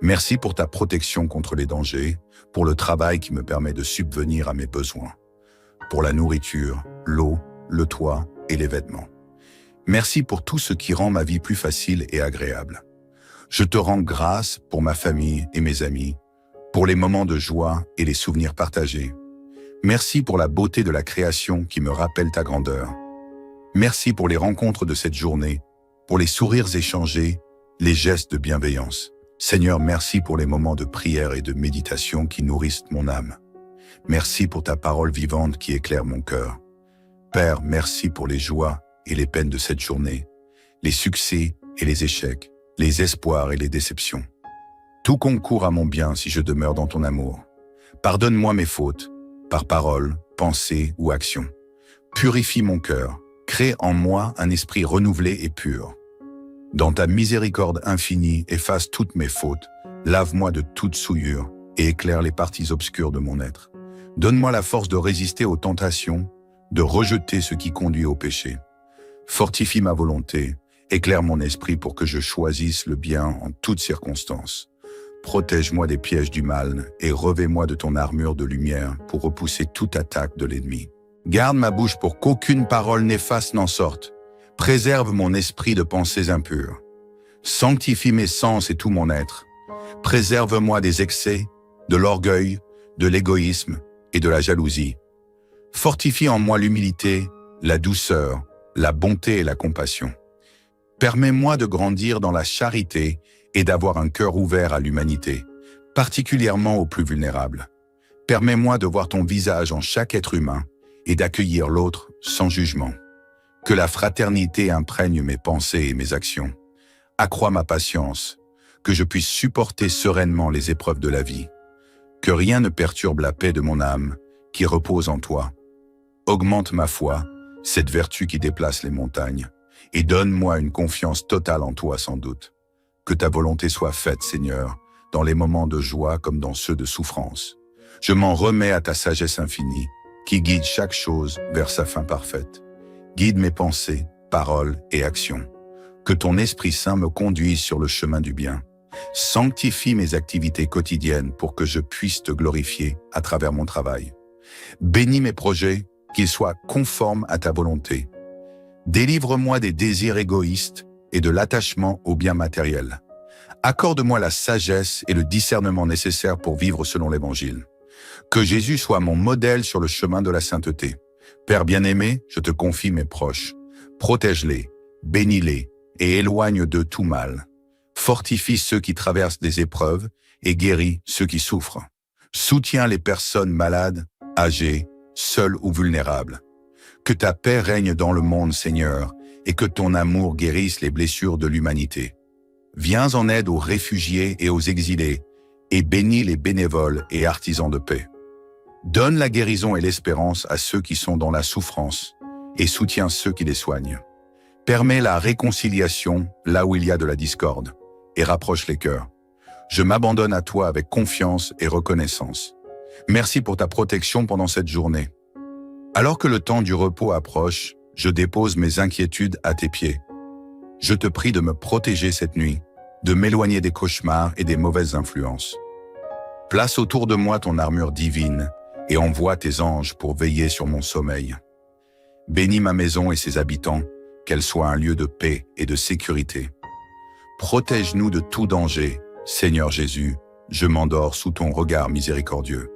Merci pour ta protection contre les dangers, pour le travail qui me permet de subvenir à mes besoins, pour la nourriture, l'eau, le toit et les vêtements. Merci pour tout ce qui rend ma vie plus facile et agréable. Je te rends grâce pour ma famille et mes amis, pour les moments de joie et les souvenirs partagés. Merci pour la beauté de la création qui me rappelle ta grandeur. Merci pour les rencontres de cette journée, pour les sourires échangés, les gestes de bienveillance. Seigneur, merci pour les moments de prière et de méditation qui nourrissent mon âme. Merci pour ta parole vivante qui éclaire mon cœur. Père, merci pour les joies et les peines de cette journée, les succès et les échecs, les espoirs et les déceptions. Tout concourt à mon bien si je demeure dans ton amour. Pardonne-moi mes fautes, par parole, pensée ou action. Purifie mon cœur, crée en moi un esprit renouvelé et pur. Dans ta miséricorde infinie, efface toutes mes fautes, lave-moi de toute souillure et éclaire les parties obscures de mon être. Donne-moi la force de résister aux tentations, de rejeter ce qui conduit au péché. Fortifie ma volonté, éclaire mon esprit pour que je choisisse le bien en toutes circonstances. Protège-moi des pièges du mal et revêt-moi de ton armure de lumière pour repousser toute attaque de l'ennemi. Garde ma bouche pour qu'aucune parole néfaste n'en sorte. Préserve mon esprit de pensées impures. Sanctifie mes sens et tout mon être. Préserve-moi des excès, de l'orgueil, de l'égoïsme et de la jalousie. Fortifie en moi l'humilité, la douceur, la bonté et la compassion. Permets-moi de grandir dans la charité et d'avoir un cœur ouvert à l'humanité, particulièrement aux plus vulnérables. Permets-moi de voir ton visage en chaque être humain et d'accueillir l'autre sans jugement. Que la fraternité imprègne mes pensées et mes actions. Accrois ma patience, que je puisse supporter sereinement les épreuves de la vie. Que rien ne perturbe la paix de mon âme, qui repose en toi. Augmente ma foi, cette vertu qui déplace les montagnes, et donne-moi une confiance totale en toi sans doute. Que ta volonté soit faite, Seigneur, dans les moments de joie comme dans ceux de souffrance. Je m'en remets à ta sagesse infinie, qui guide chaque chose vers sa fin parfaite. Guide mes pensées, paroles et actions. Que ton Esprit Saint me conduise sur le chemin du bien. Sanctifie mes activités quotidiennes pour que je puisse te glorifier à travers mon travail. Bénis mes projets, qu'ils soient conformes à ta volonté. Délivre-moi des désirs égoïstes et de l'attachement aux biens matériels. Accorde-moi la sagesse et le discernement nécessaires pour vivre selon l'Évangile. Que Jésus soit mon modèle sur le chemin de la sainteté. Père bien-aimé, je te confie mes proches. Protège-les, bénis-les et éloigne de tout mal. Fortifie ceux qui traversent des épreuves et guéris ceux qui souffrent. Soutiens les personnes malades, âgées, seules ou vulnérables. Que ta paix règne dans le monde, Seigneur, et que ton amour guérisse les blessures de l'humanité. Viens en aide aux réfugiés et aux exilés, et bénis les bénévoles et artisans de paix. Donne la guérison et l'espérance à ceux qui sont dans la souffrance, et soutiens ceux qui les soignent. Permets la réconciliation là où il y a de la discorde, et rapproche les cœurs. Je m'abandonne à toi avec confiance et reconnaissance. Merci pour ta protection pendant cette journée. Alors que le temps du repos approche, je dépose mes inquiétudes à tes pieds. Je te prie de me protéger cette nuit, de m'éloigner des cauchemars et des mauvaises influences. Place autour de moi ton armure divine et envoie tes anges pour veiller sur mon sommeil. Bénis ma maison et ses habitants, qu'elle soit un lieu de paix et de sécurité. Protège-nous de tout danger, Seigneur Jésus, je m'endors sous ton regard miséricordieux.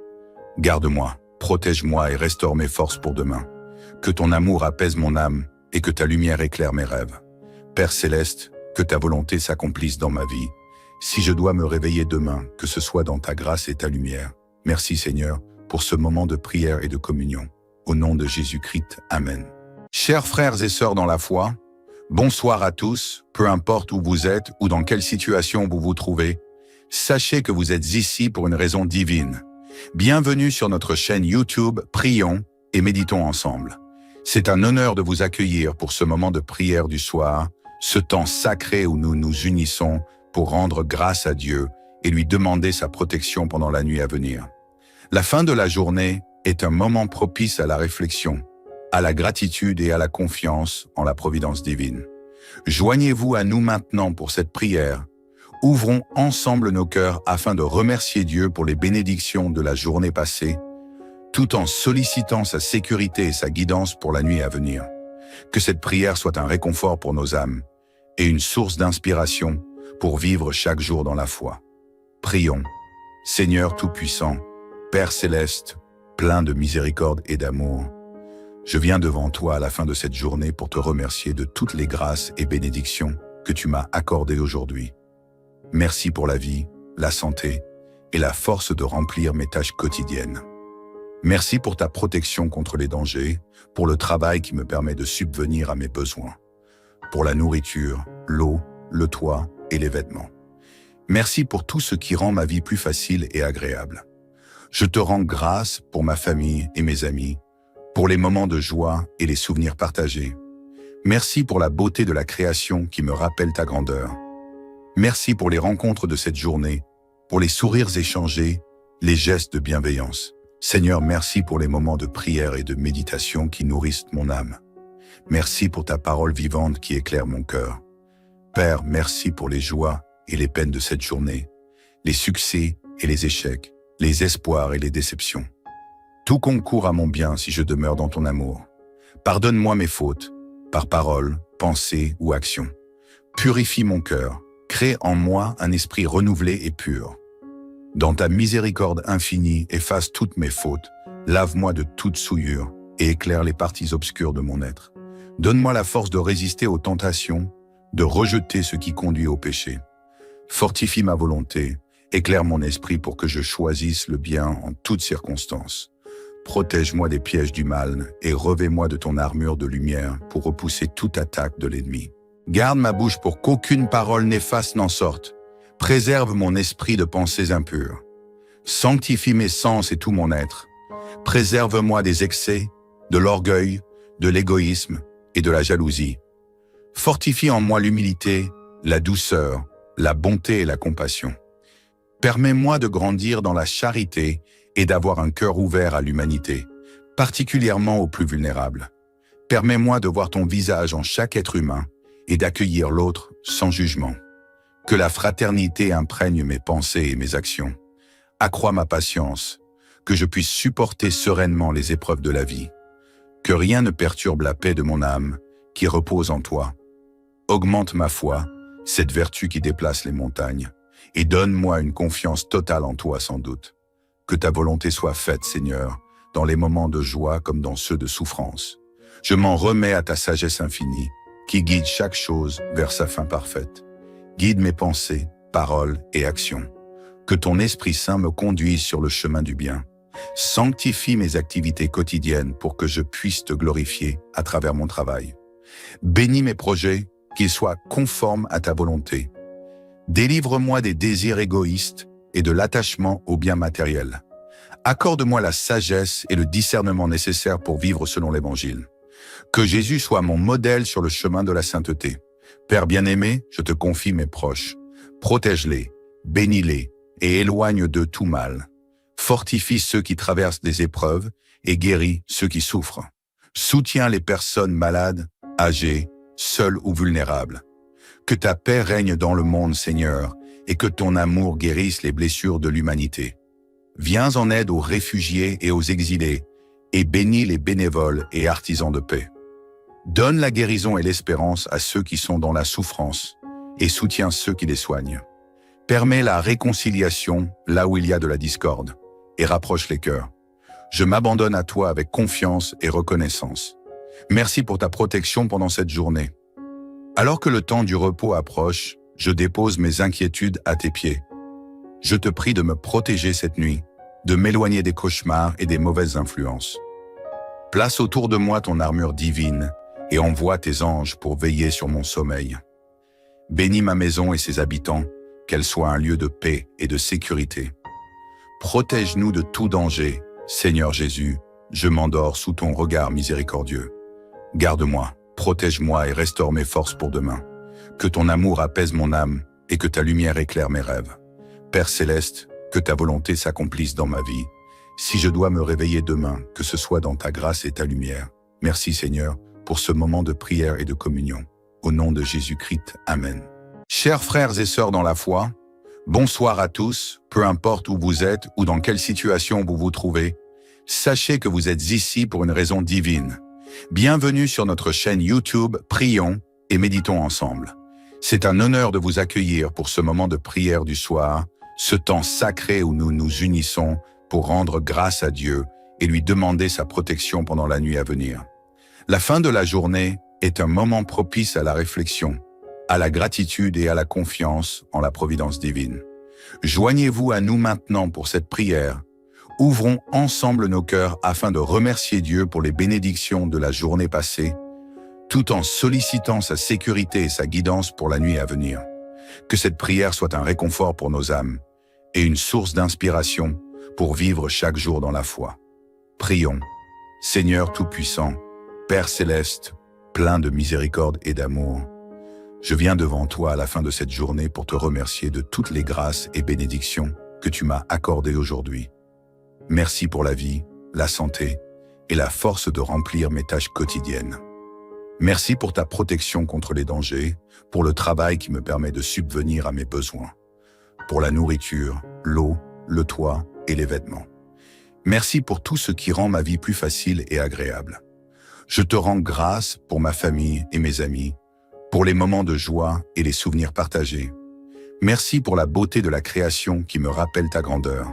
Garde-moi, protège-moi et restaure mes forces pour demain. Que ton amour apaise mon âme et que ta lumière éclaire mes rêves. Père céleste, que ta volonté s'accomplisse dans ma vie. Si je dois me réveiller demain, que ce soit dans ta grâce et ta lumière. Merci Seigneur pour ce moment de prière et de communion. Au nom de Jésus-Christ, Amen. Chers frères et sœurs dans la foi, bonsoir à tous, peu importe où vous êtes ou dans quelle situation vous vous trouvez. Sachez que vous êtes ici pour une raison divine. Bienvenue sur notre chaîne YouTube Prions et méditons ensemble. C'est un honneur de vous accueillir pour ce moment de prière du soir, ce temps sacré où nous nous unissons pour rendre grâce à Dieu et lui demander sa protection pendant la nuit à venir. La fin de la journée est un moment propice à la réflexion, à la gratitude et à la confiance en la providence divine. Joignez-vous à nous maintenant pour cette prière. Ouvrons ensemble nos cœurs afin de remercier Dieu pour les bénédictions de la journée passée, tout en sollicitant sa sécurité et sa guidance pour la nuit à venir. Que cette prière soit un réconfort pour nos âmes et une source d'inspiration pour vivre chaque jour dans la foi. Prions. Seigneur Tout-Puissant, Père Céleste, plein de miséricorde et d'amour. Je viens devant toi à la fin de cette journée pour te remercier de toutes les grâces et bénédictions que tu m'as accordées aujourd'hui. Merci pour la vie, la santé et la force de remplir mes tâches quotidiennes. Merci pour ta protection contre les dangers, pour le travail qui me permet de subvenir à mes besoins, pour la nourriture, l'eau, le toit et les vêtements. Merci pour tout ce qui rend ma vie plus facile et agréable. Je te rends grâce pour ma famille et mes amis, pour les moments de joie et les souvenirs partagés. Merci pour la beauté de la création qui me rappelle ta grandeur. Merci pour les rencontres de cette journée, pour les sourires échangés, les gestes de bienveillance. Seigneur, merci pour les moments de prière et de méditation qui nourrissent mon âme. Merci pour ta parole vivante qui éclaire mon cœur. Père, merci pour les joies et les peines de cette journée, les succès et les échecs, les espoirs et les déceptions. Tout concourt à mon bien si je demeure dans ton amour. Pardonne-moi mes fautes, par parole, pensée ou action. Purifie mon cœur, crée en moi un esprit renouvelé et pur. Dans ta miséricorde infinie, efface toutes mes fautes, lave-moi de toute souillure et éclaire les parties obscures de mon être. Donne-moi la force de résister aux tentations, de rejeter ce qui conduit au péché. Fortifie ma volonté, éclaire mon esprit pour que je choisisse le bien en toutes circonstances. Protège-moi des pièges du mal et revêt-moi de ton armure de lumière pour repousser toute attaque de l'ennemi. Garde ma bouche pour qu'aucune parole néfaste n'en sorte. Préserve mon esprit de pensées impures. Sanctifie mes sens et tout mon être. Préserve-moi des excès, de l'orgueil, de l'égoïsme et de la jalousie. Fortifie en moi l'humilité, la douceur, la bonté et la compassion. Permets-moi de grandir dans la charité et d'avoir un cœur ouvert à l'humanité, particulièrement aux plus vulnérables. Permets-moi de voir ton visage en chaque être humain et d'accueillir l'autre sans jugement. Que la fraternité imprègne mes pensées et mes actions. Accrois ma patience, que je puisse supporter sereinement les épreuves de la vie. Que rien ne perturbe la paix de mon âme, qui repose en toi. Augmente ma foi, cette vertu qui déplace les montagnes, et donne-moi une confiance totale en toi sans doute. Que ta volonté soit faite, Seigneur, dans les moments de joie comme dans ceux de souffrance. Je m'en remets à ta sagesse infinie, qui guide chaque chose vers sa fin parfaite. Guide mes pensées, paroles et actions. Que ton Esprit Saint me conduise sur le chemin du bien. Sanctifie mes activités quotidiennes pour que je puisse te glorifier à travers mon travail. Bénis mes projets, qu'ils soient conformes à ta volonté. Délivre-moi des désirs égoïstes et de l'attachement aux biens matériels. Accorde-moi la sagesse et le discernement nécessaires pour vivre selon l'Évangile. Que Jésus soit mon modèle sur le chemin de la sainteté. Père bien-aimé, je te confie mes proches. Protège-les, bénis-les et éloigne de tout mal. Fortifie ceux qui traversent des épreuves et guéris ceux qui souffrent. Soutiens les personnes malades, âgées, seules ou vulnérables. Que ta paix règne dans le monde, Seigneur, et que ton amour guérisse les blessures de l'humanité. Viens en aide aux réfugiés et aux exilés, et bénis les bénévoles et artisans de paix. Donne la guérison et l'espérance à ceux qui sont dans la souffrance et soutiens ceux qui les soignent. Permets la réconciliation là où il y a de la discorde et rapproche les cœurs. Je m'abandonne à toi avec confiance et reconnaissance. Merci pour ta protection pendant cette journée. Alors que le temps du repos approche, je dépose mes inquiétudes à tes pieds. Je te prie de me protéger cette nuit, de m'éloigner des cauchemars et des mauvaises influences. Place autour de moi ton armure divine et envoie tes anges pour veiller sur mon sommeil. Bénis ma maison et ses habitants, qu'elle soit un lieu de paix et de sécurité. Protège-nous de tout danger, Seigneur Jésus, je m'endors sous ton regard miséricordieux. Garde-moi, protège-moi et restaure mes forces pour demain. Que ton amour apaise mon âme et que ta lumière éclaire mes rêves. Père céleste, que ta volonté s'accomplisse dans ma vie. Si je dois me réveiller demain, que ce soit dans ta grâce et ta lumière. Merci Seigneur pour ce moment de prière et de communion. Au nom de Jésus-Christ, Amen. Chers frères et sœurs dans la foi, bonsoir à tous, peu importe où vous êtes ou dans quelle situation vous vous trouvez. Sachez que vous êtes ici pour une raison divine. Bienvenue sur notre chaîne YouTube, prions et méditons ensemble. C'est un honneur de vous accueillir pour ce moment de prière du soir, ce temps sacré où nous nous unissons pour rendre grâce à Dieu et lui demander sa protection pendant la nuit à venir. La fin de la journée est un moment propice à la réflexion, à la gratitude et à la confiance en la providence divine. Joignez-vous à nous maintenant pour cette prière. Ouvrons ensemble nos cœurs afin de remercier Dieu pour les bénédictions de la journée passée, tout en sollicitant sa sécurité et sa guidance pour la nuit à venir. Que cette prière soit un réconfort pour nos âmes et une source d'inspiration pour vivre chaque jour dans la foi. Prions. Seigneur Tout-Puissant, Père Céleste, plein de miséricorde et d'amour, je viens devant toi à la fin de cette journée pour te remercier de toutes les grâces et bénédictions que tu m'as accordées aujourd'hui. Merci pour la vie, la santé et la force de remplir mes tâches quotidiennes. Merci pour ta protection contre les dangers, pour le travail qui me permet de subvenir à mes besoins, pour la nourriture, l'eau, le toit et les vêtements. Merci pour tout ce qui rend ma vie plus facile et agréable. Je te rends grâce pour ma famille et mes amis, pour les moments de joie et les souvenirs partagés. Merci pour la beauté de la création qui me rappelle ta grandeur.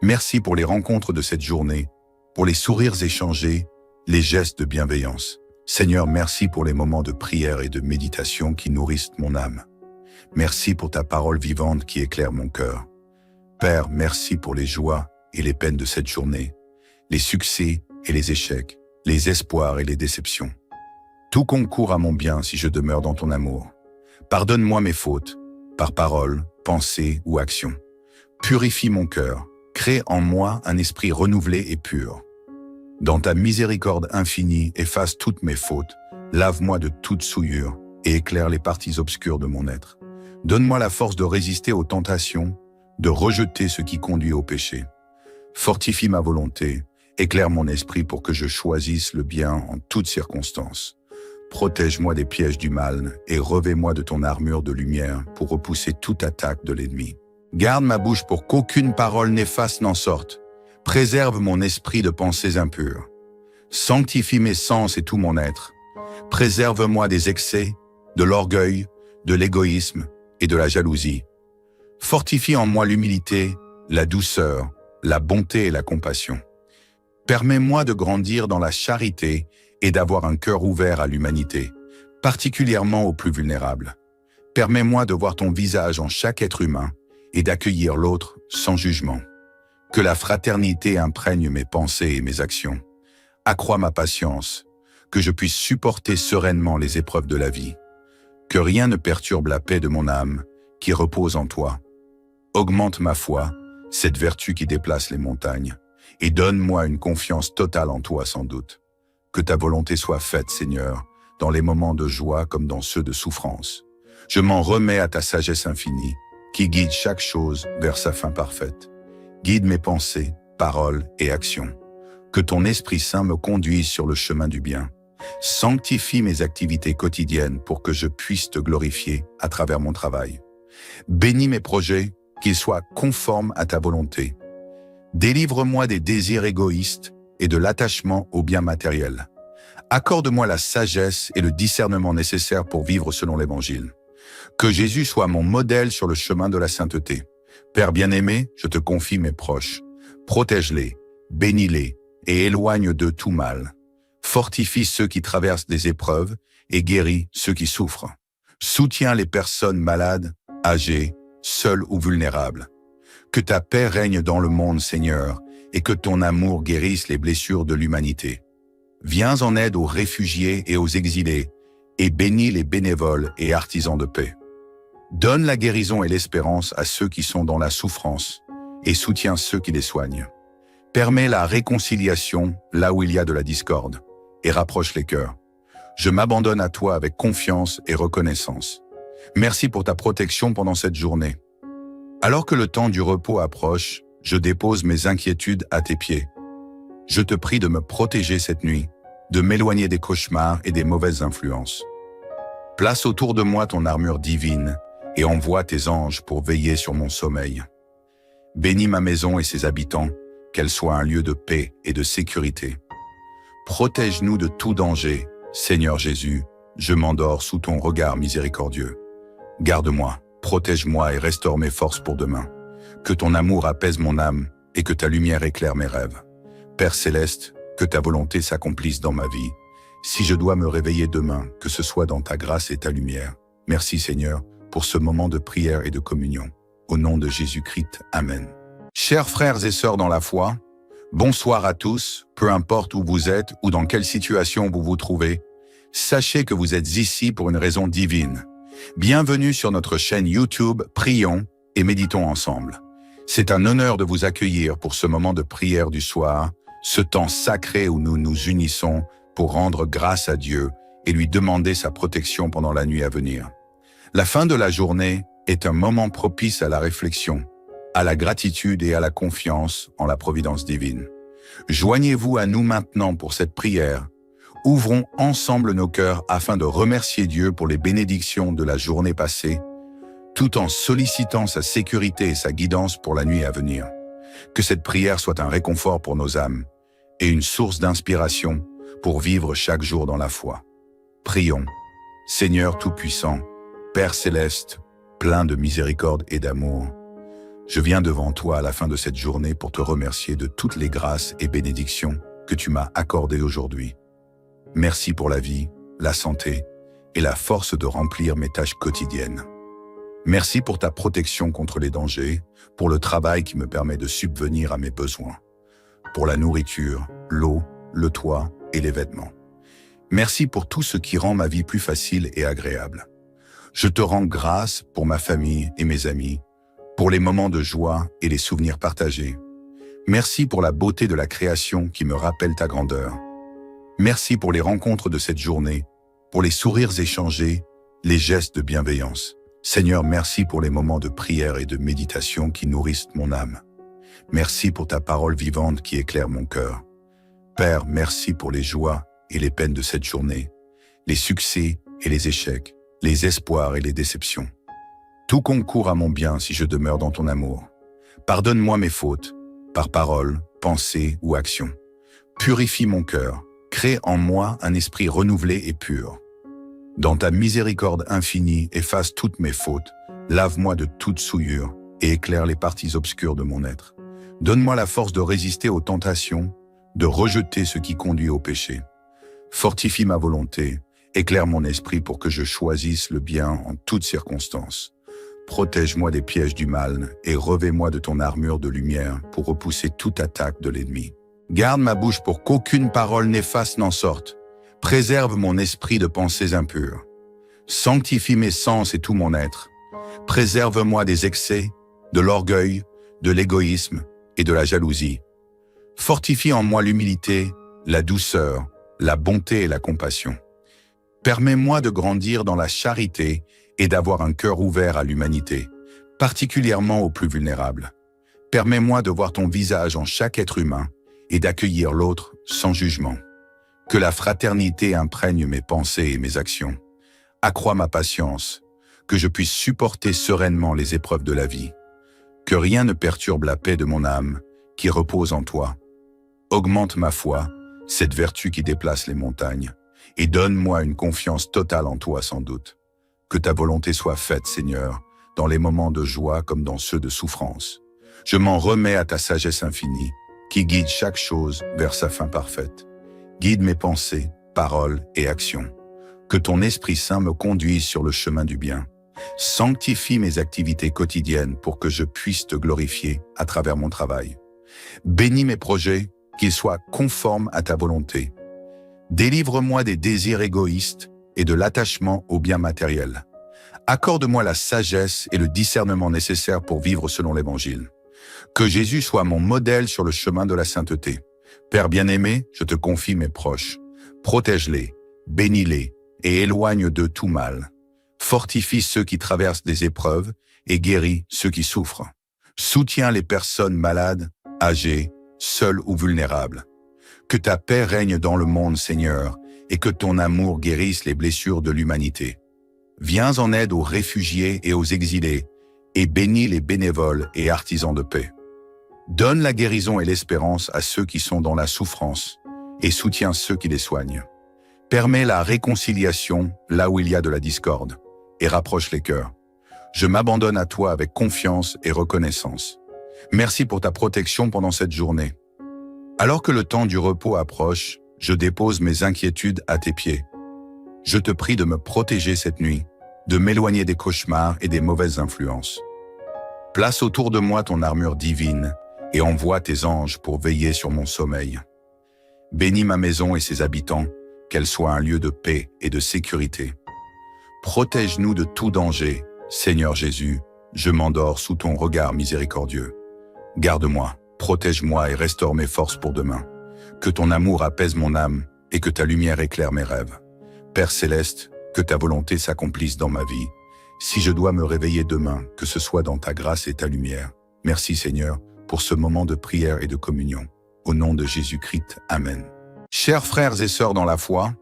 Merci pour les rencontres de cette journée, pour les sourires échangés, les gestes de bienveillance. Seigneur, merci pour les moments de prière et de méditation qui nourrissent mon âme. Merci pour ta parole vivante qui éclaire mon cœur. Père, merci pour les joies et les peines de cette journée, les succès et les échecs, les espoirs et les déceptions. Tout concourt à mon bien si je demeure dans ton amour. Pardonne-moi mes fautes, par parole, pensée ou action. Purifie mon cœur, crée en moi un esprit renouvelé et pur. Dans ta miséricorde infinie, efface toutes mes fautes, lave-moi de toute souillure et éclaire les parties obscures de mon être. Donne-moi la force de résister aux tentations, de rejeter ce qui conduit au péché. Fortifie ma volonté, éclaire mon esprit pour que je choisisse le bien en toutes circonstances. Protège-moi des pièges du mal et revêt-moi de ton armure de lumière pour repousser toute attaque de l'ennemi. Garde ma bouche pour qu'aucune parole néfaste n'en sorte. Préserve mon esprit de pensées impures. Sanctifie mes sens et tout mon être. Préserve-moi des excès, de l'orgueil, de l'égoïsme et de la jalousie. Fortifie en moi l'humilité, la douceur, la bonté et la compassion. Permets-moi de grandir dans la charité et d'avoir un cœur ouvert à l'humanité, particulièrement aux plus vulnérables. Permets-moi de voir ton visage en chaque être humain et d'accueillir l'autre sans jugement. Que la fraternité imprègne mes pensées et mes actions. Accrois ma patience, que je puisse supporter sereinement les épreuves de la vie. Que rien ne perturbe la paix de mon âme, qui repose en toi. Augmente ma foi, cette vertu qui déplace les montagnes, et donne-moi une confiance totale en toi sans doute. Que ta volonté soit faite, Seigneur, dans les moments de joie comme dans ceux de souffrance. Je m'en remets à ta sagesse infinie, qui guide chaque chose vers sa fin parfaite. Guide mes pensées, paroles et actions. Que ton Esprit Saint me conduise sur le chemin du bien. Sanctifie mes activités quotidiennes pour que je puisse te glorifier à travers mon travail. Bénis mes projets, qu'ils soient conformes à ta volonté. Délivre-moi des désirs égoïstes et de l'attachement aux biens matériels. Accorde-moi la sagesse et le discernement nécessaires pour vivre selon l'Évangile. Que Jésus soit mon modèle sur le chemin de la sainteté. Père bien-aimé, je te confie mes proches. Protège-les, bénis-les et éloigne d'eux tout mal. Fortifie ceux qui traversent des épreuves et guéris ceux qui souffrent. Soutiens les personnes malades, âgées, seules ou vulnérables. Que ta paix règne dans le monde, Seigneur, et que ton amour guérisse les blessures de l'humanité. Viens en aide aux réfugiés et aux exilés, et bénis les bénévoles et artisans de paix. Donne la guérison et l'espérance à ceux qui sont dans la souffrance, et soutiens ceux qui les soignent. Permets la réconciliation là où il y a de la discorde, et rapproche les cœurs. Je m'abandonne à toi avec confiance et reconnaissance. Merci pour ta protection pendant cette journée. Alors que le temps du repos approche, je dépose mes inquiétudes à tes pieds. Je te prie de me protéger cette nuit, de m'éloigner des cauchemars et des mauvaises influences. Place autour de moi ton armure divine et envoie tes anges pour veiller sur mon sommeil. Bénis ma maison et ses habitants, qu'elle soit un lieu de paix et de sécurité. Protège-nous de tout danger, Seigneur Jésus, je m'endors sous ton regard miséricordieux. Garde-moi, protège-moi et restaure mes forces pour demain. Que ton amour apaise mon âme et que ta lumière éclaire mes rêves. Père céleste, que ta volonté s'accomplisse dans ma vie. Si je dois me réveiller demain, que ce soit dans ta grâce et ta lumière. Merci Seigneur pour ce moment de prière et de communion. Au nom de Jésus-Christ, Amen. Chers frères et sœurs dans la foi, bonsoir à tous, peu importe où vous êtes ou dans quelle situation vous vous trouvez. Sachez que vous êtes ici pour une raison divine. Bienvenue sur notre chaîne YouTube, prions et méditons ensemble. C'est un honneur de vous accueillir pour ce moment de prière du soir, ce temps sacré où nous nous unissons pour rendre grâce à Dieu et lui demander sa protection pendant la nuit à venir. La fin de la journée est un moment propice à la réflexion, à la gratitude et à la confiance en la providence divine. Joignez-vous à nous maintenant pour cette prière. Ouvrons ensemble nos cœurs afin de remercier Dieu pour les bénédictions de la journée passée, tout en sollicitant sa sécurité et sa guidance pour la nuit à venir. Que cette prière soit un réconfort pour nos âmes et une source d'inspiration pour vivre chaque jour dans la foi. Prions. Seigneur Tout-Puissant, Père Céleste, plein de miséricorde et d'amour, je viens devant toi à la fin de cette journée pour te remercier de toutes les grâces et bénédictions que tu m'as accordées aujourd'hui. Merci pour la vie, la santé et la force de remplir mes tâches quotidiennes. Merci pour ta protection contre les dangers, pour le travail qui me permet de subvenir à mes besoins, pour la nourriture, l'eau, le toit et les vêtements. Merci pour tout ce qui rend ma vie plus facile et agréable. Je te rends grâce pour ma famille et mes amis, pour les moments de joie et les souvenirs partagés. Merci pour la beauté de la création qui me rappelle ta grandeur. Merci pour les rencontres de cette journée, pour les sourires échangés, les gestes de bienveillance. Seigneur, merci pour les moments de prière et de méditation qui nourrissent mon âme. Merci pour ta parole vivante qui éclaire mon cœur. Père, merci pour les joies et les peines de cette journée, les succès et les échecs, les espoirs et les déceptions. Tout concourt à mon bien si je demeure dans ton amour. Pardonne-moi mes fautes, par parole, pensée ou action. Purifie mon cœur, crée en moi un esprit renouvelé et pur. Dans ta miséricorde infinie, efface toutes mes fautes, lave-moi de toute souillure et éclaire les parties obscures de mon être. Donne-moi la force de résister aux tentations, de rejeter ce qui conduit au péché. Fortifie ma volonté, éclaire mon esprit pour que je choisisse le bien en toutes circonstances. Protège-moi des pièges du mal et revêt-moi de ton armure de lumière pour repousser toute attaque de l'ennemi. Garde ma bouche pour qu'aucune parole néfaste n'en sorte. Préserve mon esprit de pensées impures. Sanctifie mes sens et tout mon être. Préserve-moi des excès, de l'orgueil, de l'égoïsme et de la jalousie. Fortifie en moi l'humilité, la douceur, la bonté et la compassion. Permets-moi de grandir dans la charité et d'avoir un cœur ouvert à l'humanité, particulièrement aux plus vulnérables. Permets-moi de voir ton visage en chaque être humain et d'accueillir l'autre sans jugement. Que la fraternité imprègne mes pensées et mes actions. Accrois ma patience, que je puisse supporter sereinement les épreuves de la vie. Que rien ne perturbe la paix de mon âme, qui repose en toi. Augmente ma foi, cette vertu qui déplace les montagnes, et donne-moi une confiance totale en toi sans doute. Que ta volonté soit faite, Seigneur, dans les moments de joie comme dans ceux de souffrance. Je m'en remets à ta sagesse infinie, qui guide chaque chose vers sa fin parfaite. Guide mes pensées, paroles et actions. Que ton Esprit Saint me conduise sur le chemin du bien. Sanctifie mes activités quotidiennes pour que je puisse te glorifier à travers mon travail. Bénis mes projets, qu'ils soient conformes à ta volonté. Délivre-moi des désirs égoïstes et de l'attachement aux biens matériels. Accorde-moi la sagesse et le discernement nécessaires pour vivre selon l'Évangile. Que Jésus soit mon modèle sur le chemin de la sainteté. Père bien-aimé, je te confie mes proches. Protège-les, bénis-les et éloigne de tout mal. Fortifie ceux qui traversent des épreuves et guéris ceux qui souffrent. Soutiens les personnes malades, âgées, seules ou vulnérables. Que ta paix règne dans le monde, Seigneur, et que ton amour guérisse les blessures de l'humanité. Viens en aide aux réfugiés et aux exilés, et bénis les bénévoles et artisans de paix. Donne la guérison et l'espérance à ceux qui sont dans la souffrance, et soutiens ceux qui les soignent. Permets la réconciliation là où il y a de la discorde, et rapproche les cœurs. Je m'abandonne à toi avec confiance et reconnaissance. Merci pour ta protection pendant cette journée. Alors que le temps du repos approche, je dépose mes inquiétudes à tes pieds. Je te prie de me protéger cette nuit, de m'éloigner des cauchemars et des mauvaises influences. Place autour de moi ton armure divine et envoie tes anges pour veiller sur mon sommeil. Bénis ma maison et ses habitants, qu'elle soit un lieu de paix et de sécurité. Protège-nous de tout danger, Seigneur Jésus, je m'endors sous ton regard miséricordieux. Garde-moi, protège-moi et restaure mes forces pour demain. Que ton amour apaise mon âme et que ta lumière éclaire mes rêves. Père céleste, que ta volonté s'accomplisse dans ma vie. Si je dois me réveiller demain, que ce soit dans ta grâce et ta lumière. Merci Seigneur pour ce moment de prière et de communion. Au nom de Jésus-Christ, Amen. Chers frères et sœurs dans la foi,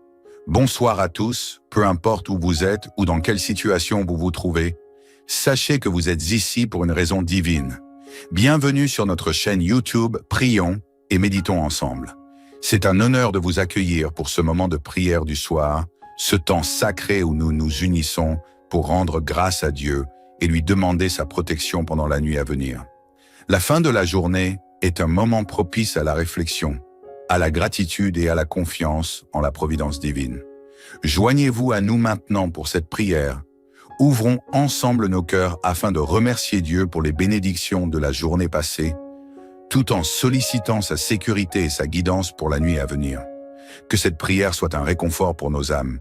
bonsoir à tous, peu importe où vous êtes ou dans quelle situation vous vous trouvez. Sachez que vous êtes ici pour une raison divine. Bienvenue sur notre chaîne YouTube, prions et méditons ensemble. C'est un honneur de vous accueillir pour ce moment de prière du soir, ce temps sacré où nous nous unissons pour rendre grâce à Dieu et lui demander sa protection pendant la nuit à venir. La fin de la journée est un moment propice à la réflexion, à la gratitude et à la confiance en la providence divine. Joignez-vous à nous maintenant pour cette prière. Ouvrons ensemble nos cœurs afin de remercier Dieu pour les bénédictions de la journée passée, tout en sollicitant sa sécurité et sa guidance pour la nuit à venir. Que cette prière soit un réconfort pour nos âmes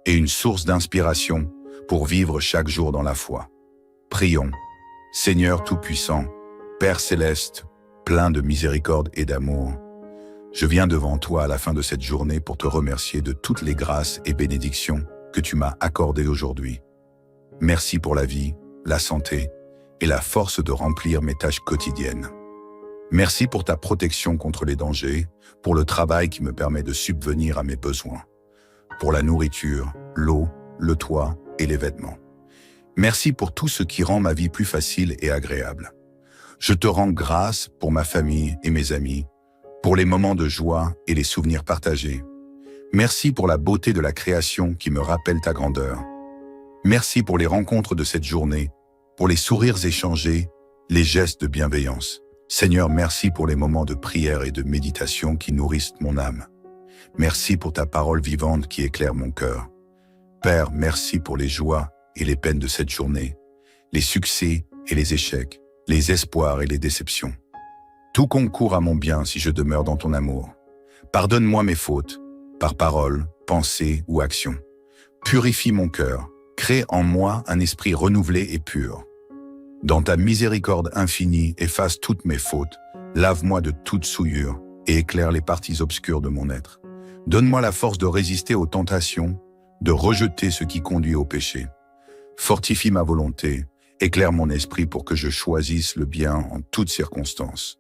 et une source d'inspiration pour vivre chaque jour dans la foi. Prions. Seigneur Tout-Puissant, Père Céleste, plein de miséricorde et d'amour, je viens devant toi à la fin de cette journée pour te remercier de toutes les grâces et bénédictions que tu m'as accordées aujourd'hui. Merci pour la vie, la santé et la force de remplir mes tâches quotidiennes. Merci pour ta protection contre les dangers, pour le travail qui me permet de subvenir à mes besoins, pour la nourriture, l'eau, le toit et les vêtements. Merci pour tout ce qui rend ma vie plus facile et agréable. Je te rends grâce pour ma famille et mes amis, pour les moments de joie et les souvenirs partagés. Merci pour la beauté de la création qui me rappelle ta grandeur. Merci pour les rencontres de cette journée, pour les sourires échangés, les gestes de bienveillance. Seigneur, merci pour les moments de prière et de méditation qui nourrissent mon âme. Merci pour ta parole vivante qui éclaire mon cœur. Père, merci pour les joies et les peines de cette journée, les succès et les échecs, les espoirs et les déceptions. Tout concourt à mon bien si je demeure dans ton amour. Pardonne-moi mes fautes, par parole, pensée ou action. Purifie mon cœur, crée en moi un esprit renouvelé et pur. Dans ta miséricorde infinie, efface toutes mes fautes, lave-moi de toute souillure et éclaire les parties obscures de mon être. Donne-moi la force de résister aux tentations, de rejeter ce qui conduit au péché. Fortifie ma volonté, éclaire mon esprit pour que je choisisse le bien en toutes circonstances.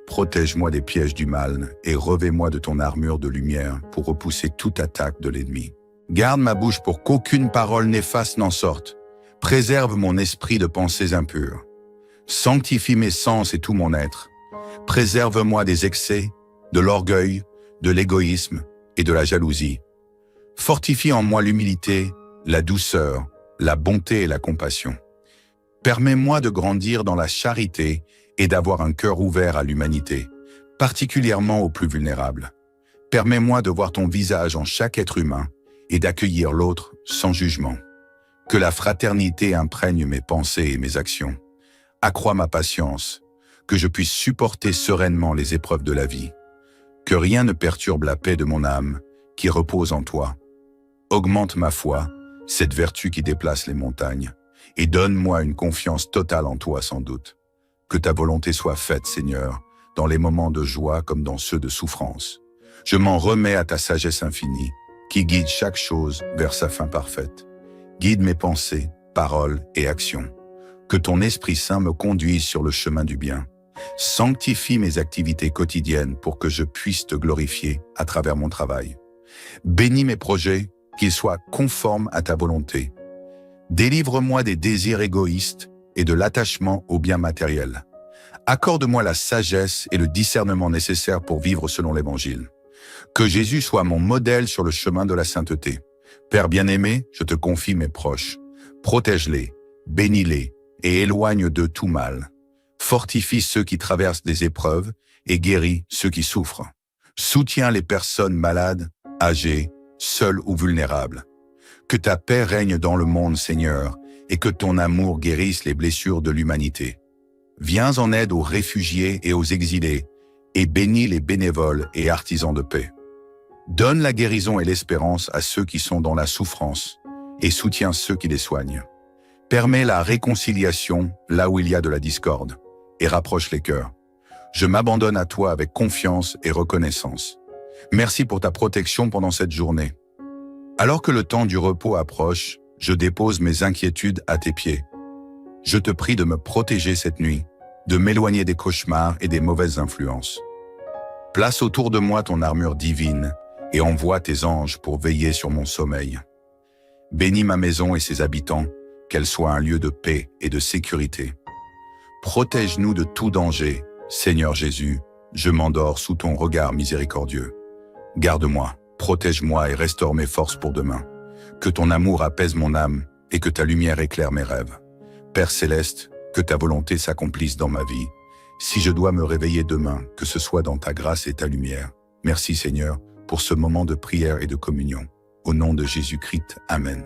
Protège-moi des pièges du mal et revêt-moi de ton armure de lumière pour repousser toute attaque de l'ennemi. Garde ma bouche pour qu'aucune parole néfaste n'en sorte. Préserve mon esprit de pensées impures. Sanctifie mes sens et tout mon être. Préserve-moi des excès, de l'orgueil, de l'égoïsme et de la jalousie. Fortifie en moi l'humilité, la douceur, la bonté et la compassion. Permets-moi de grandir dans la charité et d'avoir un cœur ouvert à l'humanité, particulièrement aux plus vulnérables. Permets-moi de voir ton visage en chaque être humain et d'accueillir l'autre sans jugement. Que la fraternité imprègne mes pensées et mes actions. Accrois ma patience, que je puisse supporter sereinement les épreuves de la vie. Que rien ne perturbe la paix de mon âme, qui repose en toi. Augmente ma foi, cette vertu qui déplace les montagnes, et donne-moi une confiance totale en toi sans doute. Que ta volonté soit faite, Seigneur, dans les moments de joie comme dans ceux de souffrance. Je m'en remets à ta sagesse infinie, qui guide chaque chose vers sa fin parfaite. Guide mes pensées, paroles et actions. Que ton Esprit Saint me conduise sur le chemin du bien. Sanctifie mes activités quotidiennes pour que je puisse te glorifier à travers mon travail. Bénis mes projets, qu'ils soient conformes à ta volonté. Délivre-moi des désirs égoïstes et de l'attachement aux biens matériels. Accorde-moi la sagesse et le discernement nécessaires pour vivre selon l'Évangile. Que Jésus soit mon modèle sur le chemin de la sainteté. Père bien-aimé, je te confie mes proches. Protège-les, bénis-les et éloigne de tout mal. Fortifie ceux qui traversent des épreuves et guéris ceux qui souffrent. Soutiens les personnes malades, âgées, seules ou vulnérables. Que ta paix règne dans le monde, Seigneur, et que ton amour guérisse les blessures de l'humanité. Viens en aide aux réfugiés et aux exilés, et bénis les bénévoles et artisans de paix. Donne la guérison et l'espérance à ceux qui sont dans la souffrance, et soutiens ceux qui les soignent. Permets la réconciliation là où il y a de la discorde, et rapproche les cœurs. Je m'abandonne à toi avec confiance et reconnaissance. Merci pour ta protection pendant cette journée. Alors que le temps du repos approche, je dépose mes inquiétudes à tes pieds. Je te prie de me protéger cette nuit, de m'éloigner des cauchemars et des mauvaises influences. Place autour de moi ton armure divine et envoie tes anges pour veiller sur mon sommeil. Bénis ma maison et ses habitants, qu'elle soit un lieu de paix et de sécurité. Protège-nous de tout danger, Seigneur Jésus, je m'endors sous ton regard miséricordieux. Garde-moi, protège-moi et restaure mes forces pour demain. Que ton amour apaise mon âme et que ta lumière éclaire mes rêves. Père céleste, que ta volonté s'accomplisse dans ma vie. Si je dois me réveiller demain, que ce soit dans ta grâce et ta lumière. Merci Seigneur pour ce moment de prière et de communion. Au nom de Jésus-Christ, Amen.